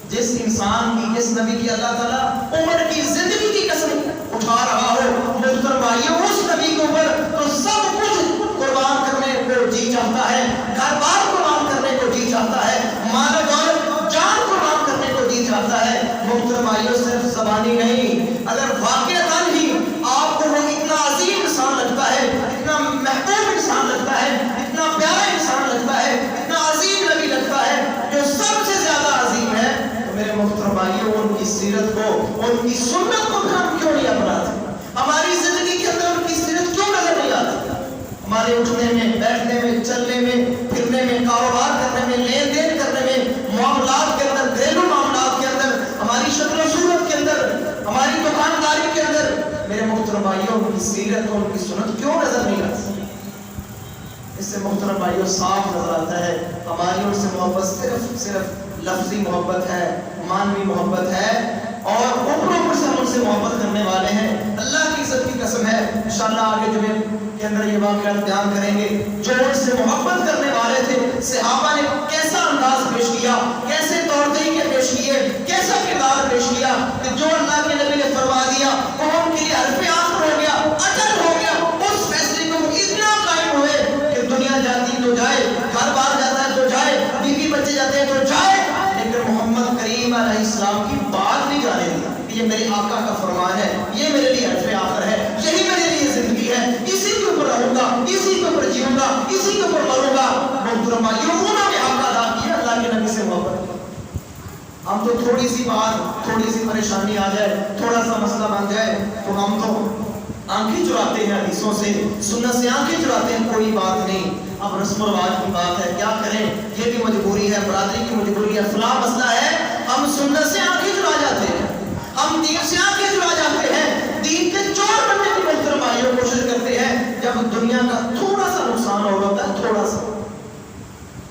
جس انسان کی، جس نبی کی اللہ تعالیٰ عمر کی، زندگی کی قسم اٹھا رہا ہو، محترم بھائیو، اس نبی کے اوپر تو سب کچھ قربان کرنے کو جی چاہتا ہے، گھر بار قربان کرنے کو جی چاہتا ہے، مال و دولت، جان قربان کرنے کو جی چاہتا ہے. محترم بھائیو، صرف زبانی نہیں، اگر واقعتاً ہی آپ کو وہ اتنا عظیم انسان لگتا ہے، اتنا محبوب انسان لگتا ہے، اتنا پیارا انسان لگتا ہے، اتنا عظیم نبی لگتا ہے جو سب سے زیادہ عظیم ہے، تو میرے محترم بھائیو، ان کی سیرت کو، ان کی سنت کو ہم کیوں نہیں اپناتے؟ ہماری زندگی کے اندر ان کی سیرت کیوں نظر نہیں آتی؟ ہمارے اٹھنے میں، بیٹھنے میں، چلنے میں، پھرنے میں، کاروبار کرنے میں، لین دین کرنے میں، معاملات کے اندر، گھریلو معاملات کے اندر، ہماری شکل و صورت کے اندر، ہماری دکانداری کے اندر، میرے محترم بھائیوں، ان کی سیرت اور ان کی سنت کیوں نظر نہیں آتی؟ اس سے محترم بھائیوں صاف نظر آتا ہے ہماری ان سے محبت صرف لفظی محبت ہے، مانوی محبت ہے، اور اوپر سے ہم ان سے محبت کرنے والے ہیں. اللہ کی عزت کی قسم ہے، انشاءاللہ آگے جمعے کے اندر یہ واقعات بیان کریں گے. جو ان سے محبت کرنے والے تھے، صحابہ نے کیسا انداز پیش کیا، کیسے طور طریقے پیش کیے، کیسا کردار پیش کیا کہ جو اللہ کے نبی نے فرما دیا وہ ان کے لیے حرف آخر ہو گیا، اجل ہو گیا. اس فیصلے کو اتنا قائم ہوئے کہ دنیا جاتی تو جائے، گھر بار جاتا ہے تو جائے، بیوی بچے جاتے ہیں تو جائے، لیکن محمد کریم علیہ السلام کی بات نہیں جانے دیا. یہ میرے آقا کا فرمان ہے، یہ میرے لیے حرف آخر ہے، یہی میرے لیے زندگی ہے، اسی کے اوپر رہوں گا، اسی کے اوپر جیوں گا، اسی کے اوپر مروں گا. محترم بھائیوں، انہوں نے حق ادا کیا اللہ کے نبی سے محبت کی. ہم تو تھوڑی سی بات، تھوڑی سی پریشانی آ جائے، تھوڑا سا مسئلہ بن جائے تو ہم تو آنکھیں چراتے ہیں حدیثوں سے، سنت سے آنکھیں چراتے ہیں، کوئی بات نہیں، اب رسم و رواج کی بات ہے، کیا کریں، یہ بھی مجبوری ہے، برادری کی مجبوری ہے، فلاں مسئلہ ہے. ہم سنت سے آنکھیں چرا جاتے ہیں، ہم دین سے آنکھیں چرا جاتے ہیں، دین کے چور بننے کی محترم بھائیوں کوشش کرتے ہیں جب دنیا کا تھوڑا سا نقصان ہو رہا ہے، تھوڑا سا.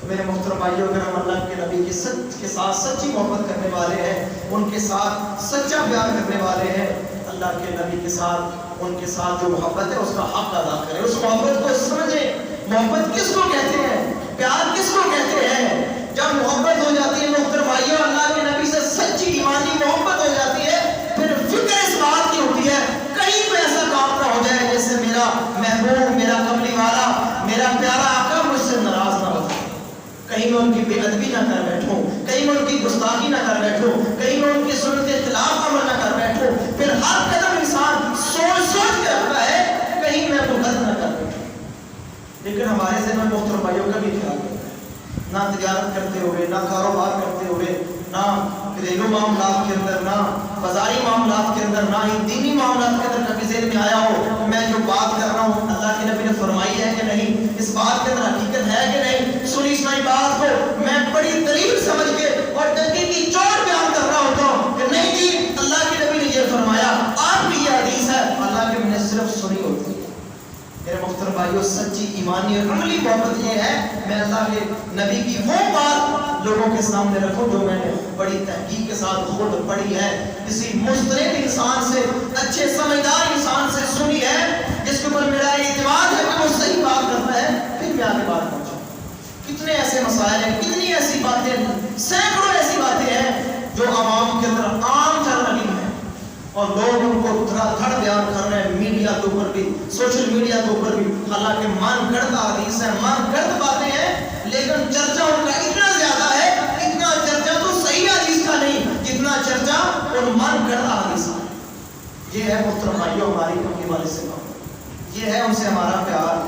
تو میرے محترم بھائیوں، اگر ہم اللہ کے نبی کے ساتھ سچی محبت کرنے والے ہیں، ان کے ساتھ سچا پیار کرنے والے ہیں، اللہ کے نبی کے ساتھ، ان کے ساتھ جو محبت ہے اس کا حق ادا کریں، اس محبت کو سمجھیں. محبت کس کو کہتے ہیں، پیار کس کو کہتے ہیں؟ جب محبت ہو جاتی ہے محترم بھائیوں، اللہ کے نبی سے سچی ایمانی محبت ہو جاتی ہے، پھر فکر اس بات کی ہوتی ہے کہیں پہ ایسا کام نہ ہو جائے جیسے میرا محبوب، میرا کملی والا، میرا پیارا آقا مجھ سے ناراض نہ ہو جائے، کہیں میں ان کی بے ادبی نہ کر بیٹھوں، کہیں میں ان کی گستاخی نہ کر بیٹھوں، کہیں میں ان کی سنت کے خلاف عمل نہ کر بیٹھوں. پھر ہر قدم انسان سوچ کے رکھتا ہے کہیں میں بغض نہ کر بیٹھوں. لیکن ہمارے ذہن میں محترم بھائیوں کا بھی خیال ہے، نہ تجارت کرتے ہوئے، نہ کاروبار کرتے ہوئے، نہ گھریلو معاملات کے اندر، نہ بازاری معاملات کے اندر، نہ ہی دینی معاملات کے اندر کبھی ذہن میں آیا ہو میں جو بات کر رہا ہوں اللہ کے نبی نے فرمائی ہے کہ نہیں، اس بات کے اندر حقیقت ہے کہ نہیں. سنی سنائی بات کو میں بڑی دلیل سمجھ کے اور ڈنڈی کی چوٹ بیان کر رہا ہوتا ہوں کہ نہیں جی اللہ کے نبی نے یہ فرمایا، آپ کی یہ حدیث ہے، اللہ کے نبی نے صرف سنی ہوتی ہے. میرے محترم بھائیوں، سچی ایمانی اور عملی محبت یہ ہے میں اللہ کے نبی کی وہ بات لوگوں کے سامنے رکھوں جو میں نے بڑی تحقیق کے ساتھ خود پڑھی ہے، کسی مستند انسان سے، اچھے سمجھدار انسان سے سنی ہے، جس کے اوپر میرا اعتماد ہے کہ وہ صحیح بات کرتا ہے، پھر میں آگے بات پہنچاؤں. کتنے ایسے مسائل ہیں، کتنی ایسی باتیں، سینکڑوں ایسی باتیں ہیں جو عوام کے اندر عام چل رہی ہیں اور لوگ ان کو دھڑ بیان کر رہے ہیں میڈیا کے اوپر بھی، سوشل میڈیا کے اوپر بھی. حالانکہ من گڑت حدیث ہے، من گڑت باتیں ہیں، لیکن چرچا ان کا اتنا زیادہ ہے، اتنا چرچا تو صحیح حدیث کا نہیں جتنا چرچا ان من گڑت حدیث کا. یہ ہے محترم بھائیوں ہماری کملی والے سے بات، یہ ہے ان سے ہمارا پیار.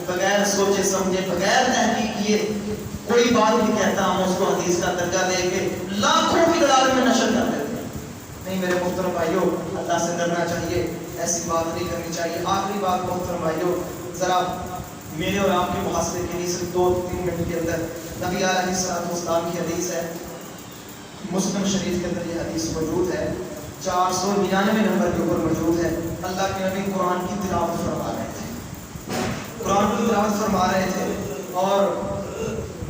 بغیر سوچے سمجھے، بغیر تحقیق کیے کوئی بات نہیں کہتا، ہم اس کو حدیث کا درجہ دے کے لاکھوں کی تعداد میں نشر کر دیتے ہیں. نہیں میرے محترم بھائیوں، اللہ سے ڈرنا چاہیے، ایسی بات نہیں کرنی چاہیے. آخری بات محترم بھائیوں، ذرا میرے اور آپ کے محاصرے کے لیے صرف 2-3 منٹ کے اندر نبی علیہ السلام کی حدیث ہے، مسلم شریف کے اندر یہ حدیث موجود ہے، 499 نمبر کے اوپر موجود ہے۔ اللہ کے نبی قرآن کی تلاوت فرما رہے تھے، قرآن کی تلاوت فرما رہے تھے اور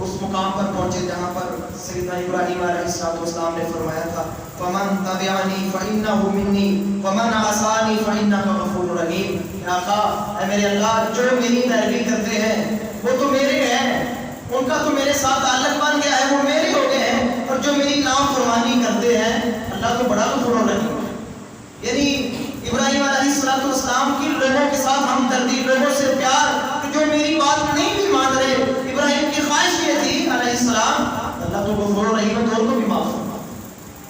اس مقام پر پہنچے جہاں پر سیدنا ابراہیم علیہ السلام نے فرمایا تھا فَمَن تَبِعَنِي فَإِنَّهُ مِنِّي وَمَنْ عَصَانِي فَإِنَّكَ غَفُورٌ رَحِيمٌ۔ اے آقا، اے میرے اللہ، جو میری پیروی کرتے ہیں وہ تو میرے ہیں، ان کا تو میرے ساتھ تعلق بن گیا ہے، وہ میرے ہو گئے ہیں، اور جو میری نافرمانی کرتے ہیں اللہ تو بڑا غفور رحیم ہے۔ یعنی ابراہیم علیہ السلام کی لوگوں کے ساتھ ہمدردی، لوگوں سے پیار، کہ جو میری بات نہیں بھی مان رہے، ابراہیم کی خواہش یہ تھی علیہ السلام، اللہ تو غفور رحیم ہے، تو ان کو بھی معاف فرما۔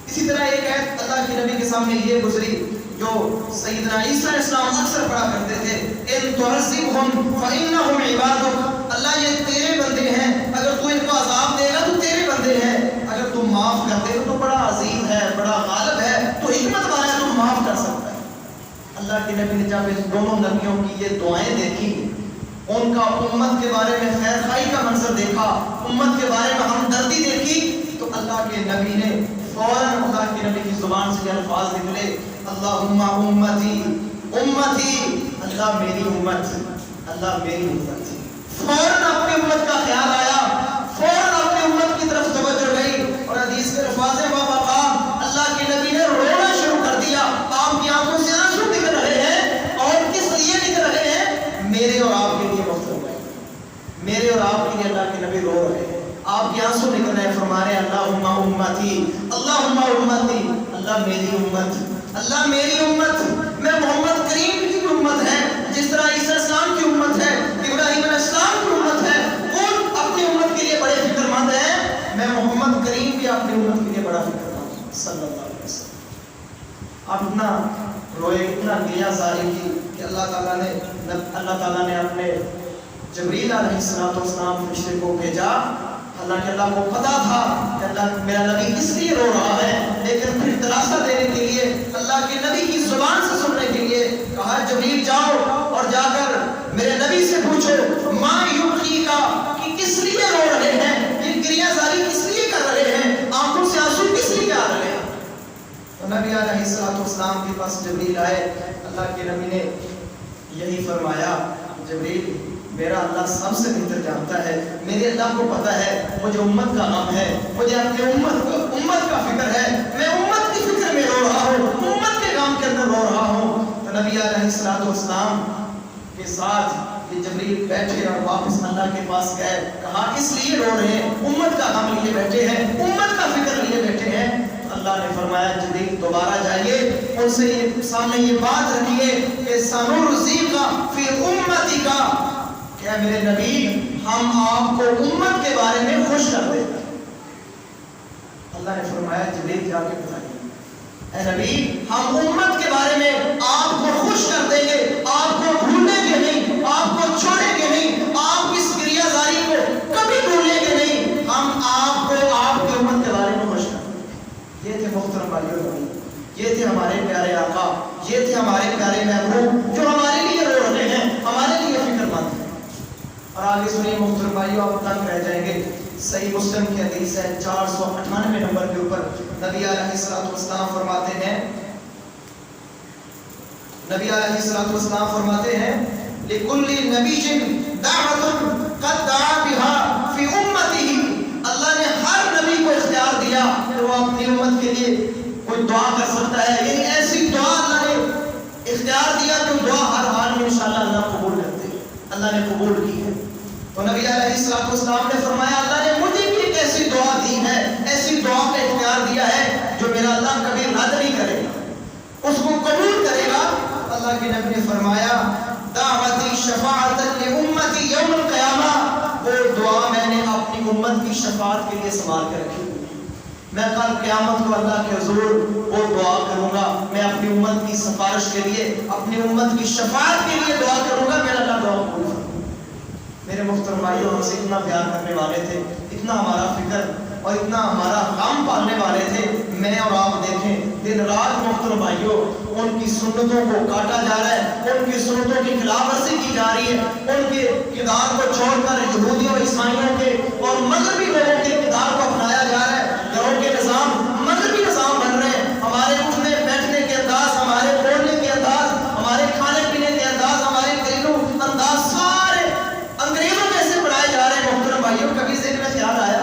اسی طرح ایک آیت اللہ کے نبی کے سامنے یہ گزری جو سیدنا عیسیٰ علیہ السلام اکثر پڑھا کرتے تھے، ان تعذبهم فانهم عبادک، اللہ یہ تیرے بندے ہیں، اگر تو ان کو عذاب دے گا تو تیرے بندے ہیں، اگر تم معاف کر دے تو بڑا عظیم ہے، بڑا غالب ہے، تو حکمت والا ہے، تم معاف کر سکتا ہے۔ اللہ کے نبی نے جب اس دونوں نبیوں کی یہ دعائیں دیکھی، ان کا امت کے بارے میں خیر خواہی کا منظر دیکھا، امت کے بارے میں ہمدردی دیکھی، تو اللہ کے نبی نے فوراً اللہ کے نبی کی زبان سے یہ الفاظ نکلے، اللہم امتی امتی، اللہ میری امت، اللہ میری امت۔ فوراً اپنی امت کا خیال آیا، فوراً اپنی امت کی طرف توجہ گئی، اور حدیث کے الفاظ ہیں وَوَقَامَ، اللہ کے نبی نے رونا شروع کر دیا، آپ کی آنکھوں سے آنسو نکل رہے ہیں، اور کس لیے نکل رہے ہیں؟ میرے اور آپ کے لیے محترم ہے، میرے اور آپ کے لیے اللہ کے نبی رو رہے ہیں، آپ کے آنسو نکل رہے ہیں، فرما رہے ہیں اللہم امتی اللہم امتی، اللہ میری امت، اللہ میری امت، میں محمد کریم کی امت ہے، جس طرح عیسیٰ السلام کی امت ہے، ابراہیم علیہ السلام کی امت ہے، وہ اپنی امت کے لیے بڑے فکر مند ہیں، میں محمد کریم بھی اپنی امت کے لیے بڑا فکر مند ہوں صلی اللہ علیہ وسلم۔ آپ اتنا روئے، اتنا گریہ زاری کی کہ اللہ تعالیٰ نے اپنے جبریل علیہ السلام فرشتے کو بھیجا۔ اللہ کو پتا تھا کہ اللہ میرا نبی کس لیے رو رہا ہے، لیکن پھر دلاسا دینے کے لیے، اللہ کے نبی کی زبان سے سننے کے لیے کہا جبریل جاؤ اور جا کر میرے نبی سے پوچھو ما یبکیکا، کہ کس لیے رو رہے ہیں، یہ گریہ زاری کس لیے کر رہے ہیں، آنکھوں سے آنسو کس لیے آ رہے ہیں۔ تو نبی علیہ السلام کے پاس جبریل آئے، اللہ کے نبی نے یہی فرمایا جبریل میرا اللہ سب سے بہتر جانتا ہے، میرے اللہ کو پتا ہے مجھے امت کا غم ہے، مجھے اپنے امت کا فکر ہے، میں امت کی فکر میں رو رہا ہوں، امت کے غم کے اندر رو رہا ہوں۔ تو نبی علیہ السلام کے ساتھ یہ جبریل بیٹھے اور واپس اللہ کے پاس گئے، کہا اس لیے رو رہے ہیں، امت کا غم لیے بیٹھے ہیں، امت کا فکر لیے بیٹھے ہیں۔ اللہ نے فرمایا جبریل دوبارہ جائیے، ان سے سامنے یہ بات رکھیے کہ سنرزیک فی امتک، کہ میرے نبی ہم آپ کو امت کے بارے میں خوش کر دیں۔ اللہ نے فرمایا جبریل جا کے بتائیے اے نبی ہم امت کے بارے میں آپ کو خوش کر دیں گے، آپ کو بھولیں گے نہیں، آپ کو چھوڑیں گے نہیں، آپ اس گریہ زاری کو کبھی بھولیں گے نہیں، ہم آپ کو آپ کی امت کے بارے میں خوش کر دیں گے۔ یہ تھے محترم بھائیو نبی، یہ تھے ہمارے پیارے آقا، یہ تھے ہمارے پیارے محبوب جو ہمارے لیے رو رہے ہیں، ہمارے لیے فکر مند ہیں۔ اور آگے سنیے محترم بھائیو، آپ تنگ رہ جائیں گے، صحیح مسلم کی حدیث ہے 498 نمبر کے اوپر، نبی علیہ السلام فرماتے ہیں، نبی علیہ السلام فرماتے ہیں لِكُلِّ نَبِيٍّ دَعْوَةٌ قَدْ دَعَا بِهَا فِي أُمَّتِهِ، اللہ نے ہر نبی کو اختیار دیا کہ وہ اپنی امت کے لیے کوئی دعا کر سکتا ہے، یعنی ایسی دعا اللہ نے اختیار دیا کہ دعا ہر حال میں انشاءاللہ اللہ قبول کرتے ہیں، اللہ نے قبول کی ہے۔ تو نبی علیہ السلام نے فرمایا اللہ نے مجھے بھی ایک ایسی دعا دی ہے، ایسی دعا کا اختیار دیا ہے جو میرا اللہ کبھی رد نہیں کرے گا، اس کو قبول کرے گا۔ اللہ کے نبی نے فرمایا دعوتی شفاعت لامتی یوم القیامہ، وہ دعا میں نے اپنی امت کی شفاعت کے لیے سنبھال کے رکھی، میں کل قیامت کو اللہ کے حضور وہ دعا کروں گا، میں اپنی امت کی سفارش کے لیے، اپنی امت کی شفاعت کے لیے دعا کروں گا، میرا اللہ دعا قبول کرے۔ میرے محترم بھائیوں، ہم سے اتنا پیار کرنے والے تھے، اتنا ہمارا فکر اور اتنا ہمارا غم پالنے والے تھے، میں اور آپ دیکھیں دن رات محترم بھائیوں ان کی سنتوں کو کاٹا جا رہا ہے، ان کی سنتوں کی خلاف ورزی کی جا رہی ہے، ان کے کردار کو چھوڑ کر یہودیوں عیسائیوں کے اور مغربی لوگوں کے کردار کو اپنایا جا رہا ہے۔ گھروں کے نظام مغربی نظام بن رہے ہیں، ہمارے اٹھنے بیٹھنے کے انداز، ہمارے بولنے کے انداز، ہمارے کھانے پینے کے انداز، ہمارے گھریلو انداز سارے انگریزوں میں سے بنائے جا رہے ہیں۔ محترم بھائیوں، کبھی ذہن میں خیال آیا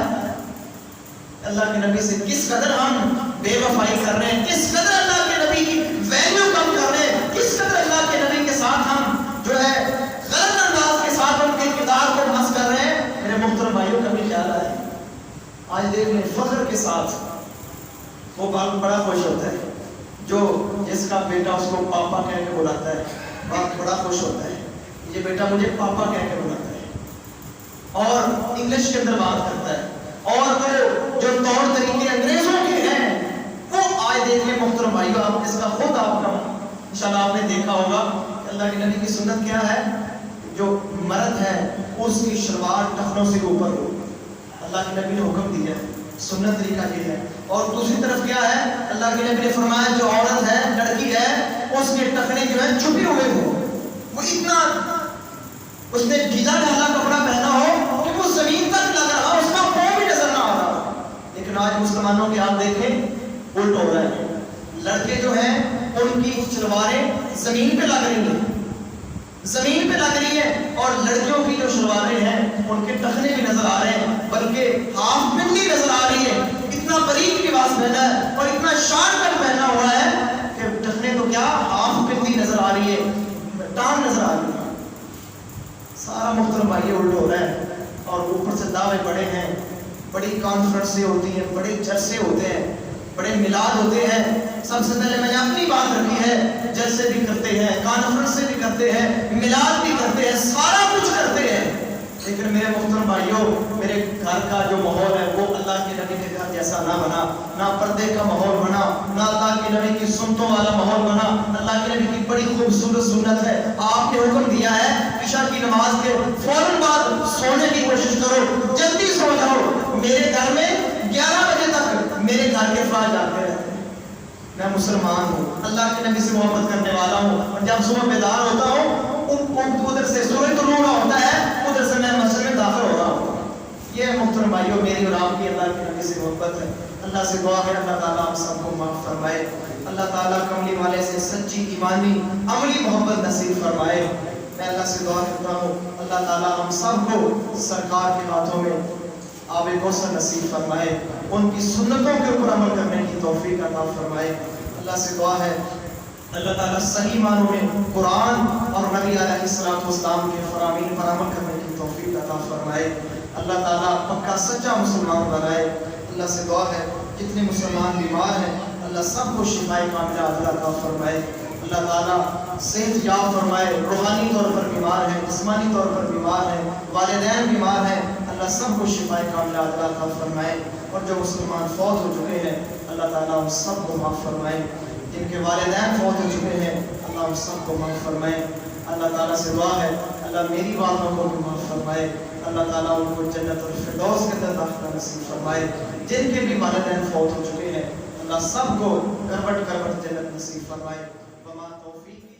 اللہ کے نبی سے کس قدر ہم بے وفائی کر رہے ہیں، کس قدر اللہ کے نبی کی ویلیو کم کر رہے ہیں، کس قدر اللہ کے نبی کے ساتھ ہم جو ہے غلط انداز کے ساتھ ان کے کردار کو مس کر رہے ہیں۔ میرے محترم بھائیوں، کبھی خیال آیا آج دیکھ لیں فخر کے ساتھ وہ باپ بڑا خوش ہوتا ہے جو جس کا بیٹا اس کو پاپا کہہ کے بلاتا ہے، باپ بڑا خوش ہوتا ہے یہ بیٹا مجھے پاپا کہہ کے بلاتا ہے اور انگلش کے اندر بات کرتا ہے۔ اور وہ جو طور طریقے انگریزوں کے ہیں وہ آج دیکھ لیں محترم بھائیو، آپ اس کا خود آپ کا انشاءاللہ آپ نے دیکھا ہوگا کہ اللہ کے نبی کی سنت کیا ہے، جو مرد ہے اس کی شلوار ٹخنوں سے اوپر ہو، اللہ کے نبی نے حکم دیا ہے، سنت طریقہ یہ ہے۔ اور دوسری طرف کیا ہے، اللہ کے نبی نے فرمایا جو عورت ہے لڑکی ہے اس کے ٹخنے جو ہے چھپے ہوئے ہو، وہ اتنا اس نے ڈھیلا ڈھالا کپڑا پہنا ہو کہ وہ زمین تک لگ رہا، اس کا پاؤں بھی نظر نہ آ رہا۔ لیکن آج مسلمانوں کے آپ دیکھیں الٹ ہو رہا ہے، لڑکے جو ہیں ان کی شلواریں زمین پہ لگ رہی ہیں، زمین پہ لگ رہی ہے، اور لڑکیوں کی جو شلواریں ہیں ان کے ٹخنے بھی نظر آ رہے ہیں، بلکہ ہاف پنڈی نظر آ رہی ہے۔ اتنا باریک لباس پہنا ہے اور اتنا شارٹ کٹ پہنا ہوا ہے کہ ٹخنے تو کیا ہاف پنڈی نظر آ رہی ہے، ٹانگ نظر آ رہی ہے۔ سارا محترم بھائی الٹ ہو رہا ہے، اور اوپر سے دعوے بڑے ہیں، بڑی کانفرنسیں ہوتی ہیں، بڑے جلسے ہوتے ہیں، بڑے میلاد ہوتے ہیں۔ سب سے پہلے میں نے اپنی بات رکھی ہے، جلسے بھی کرتے ہیں، کانفرنسیں بھی کرتے ہیں، میلاد بھی کرتے ہیں، سارا کچھ کرتے ہیں، لیکن میرے محترم بھائیوں میرے گھر کا جو ماحول ہے وہ اللہ کے نبی کے گھر جیسا نہ بنا، نہ پردے کا ماحول بنا، نہ اللہ کے نبی کی سنتوں والا ماحول بنا۔ اللہ کے نبی کی بڑی خوبصورت سنت ہے، آپ نے حکم دیا ہے عشاء کی نماز کے فوراً بعد سونے کی کوشش کرو، جلدی سو جاؤ۔ میرے گھر میں 11 بجے تک میرے گھر کے افراد جاتے رہتے ہیں، میں مسلمان ہوں، اللہ کے نبی سے محبت کرنے والا ہوں، اور جب صبح بیدار ہوتا ہوں ادھر سے سورج طلوع ہوتا ہے، ادھر سے میں مسجد میں داخل ہو رہا ہوں۔ یہ محترم بھائیوں میری اور آپ کی اللہ کے نبی سے محبت ہے۔ اللہ سے دعا ہے اللہ تعالیٰ ہم سب کو معاف فرمائے، اللہ تعالیٰ کملی والے سے سچی ایمانی عملی محبت نصیب فرمائے۔ میں اللہ سے دعا کرتا ہوں اللہ تعالیٰ ہم سب کو سرکار کے ہاتھوں میں آب کوثر نصیب فرمائے، ان کی سنتوں کے اوپر عمل کرنے کی توفیق عطا فرمائے۔ اللہ سے دعا ہے اللہ تعالیٰ صحیح معنوں میں قرآن اور نبی علیہ السلام کے فرامین پر عمل کرنے کی توفیق عطا فرمائے۔ اللہ تعالیٰ پکا سچا مسلمان بنائے۔ اللہ سے دعا ہے جتنے مسلمان بیمار ہیں اللہ سب کو شفائے کاملہ عطا فرمائے۔ اللہ تعالیٰ صحت یاب فرمائے، روحانی طور پر بیمار ہیں، جسمانی طور پر بیمار ہیں، والدین بیمار ہیں، اللہ سب کو شفائے کاملہ عطا فرمائے۔ اور جو مسلمان فوت ہو چکے ہیں اللہ تعالیٰ ہم سب کو معاف فرمائے، جن کے والدین فوت ہو چکے ہیں اللہ ہم سب کو معاف فرمائے۔ اللہ تعالیٰ سے دعا ہے اللہ میری والدوں کو بھی معاف فرمائے، اللہ تعالیٰ ان کو جنت الفردوس کے اندر داخلہ نصیب فرمائے۔ جن کے بھی والدین فوت ہو چکے ہیں اللہ سب کو کروٹ کروٹ جنت نصیب فرمائے۔ وما توفیق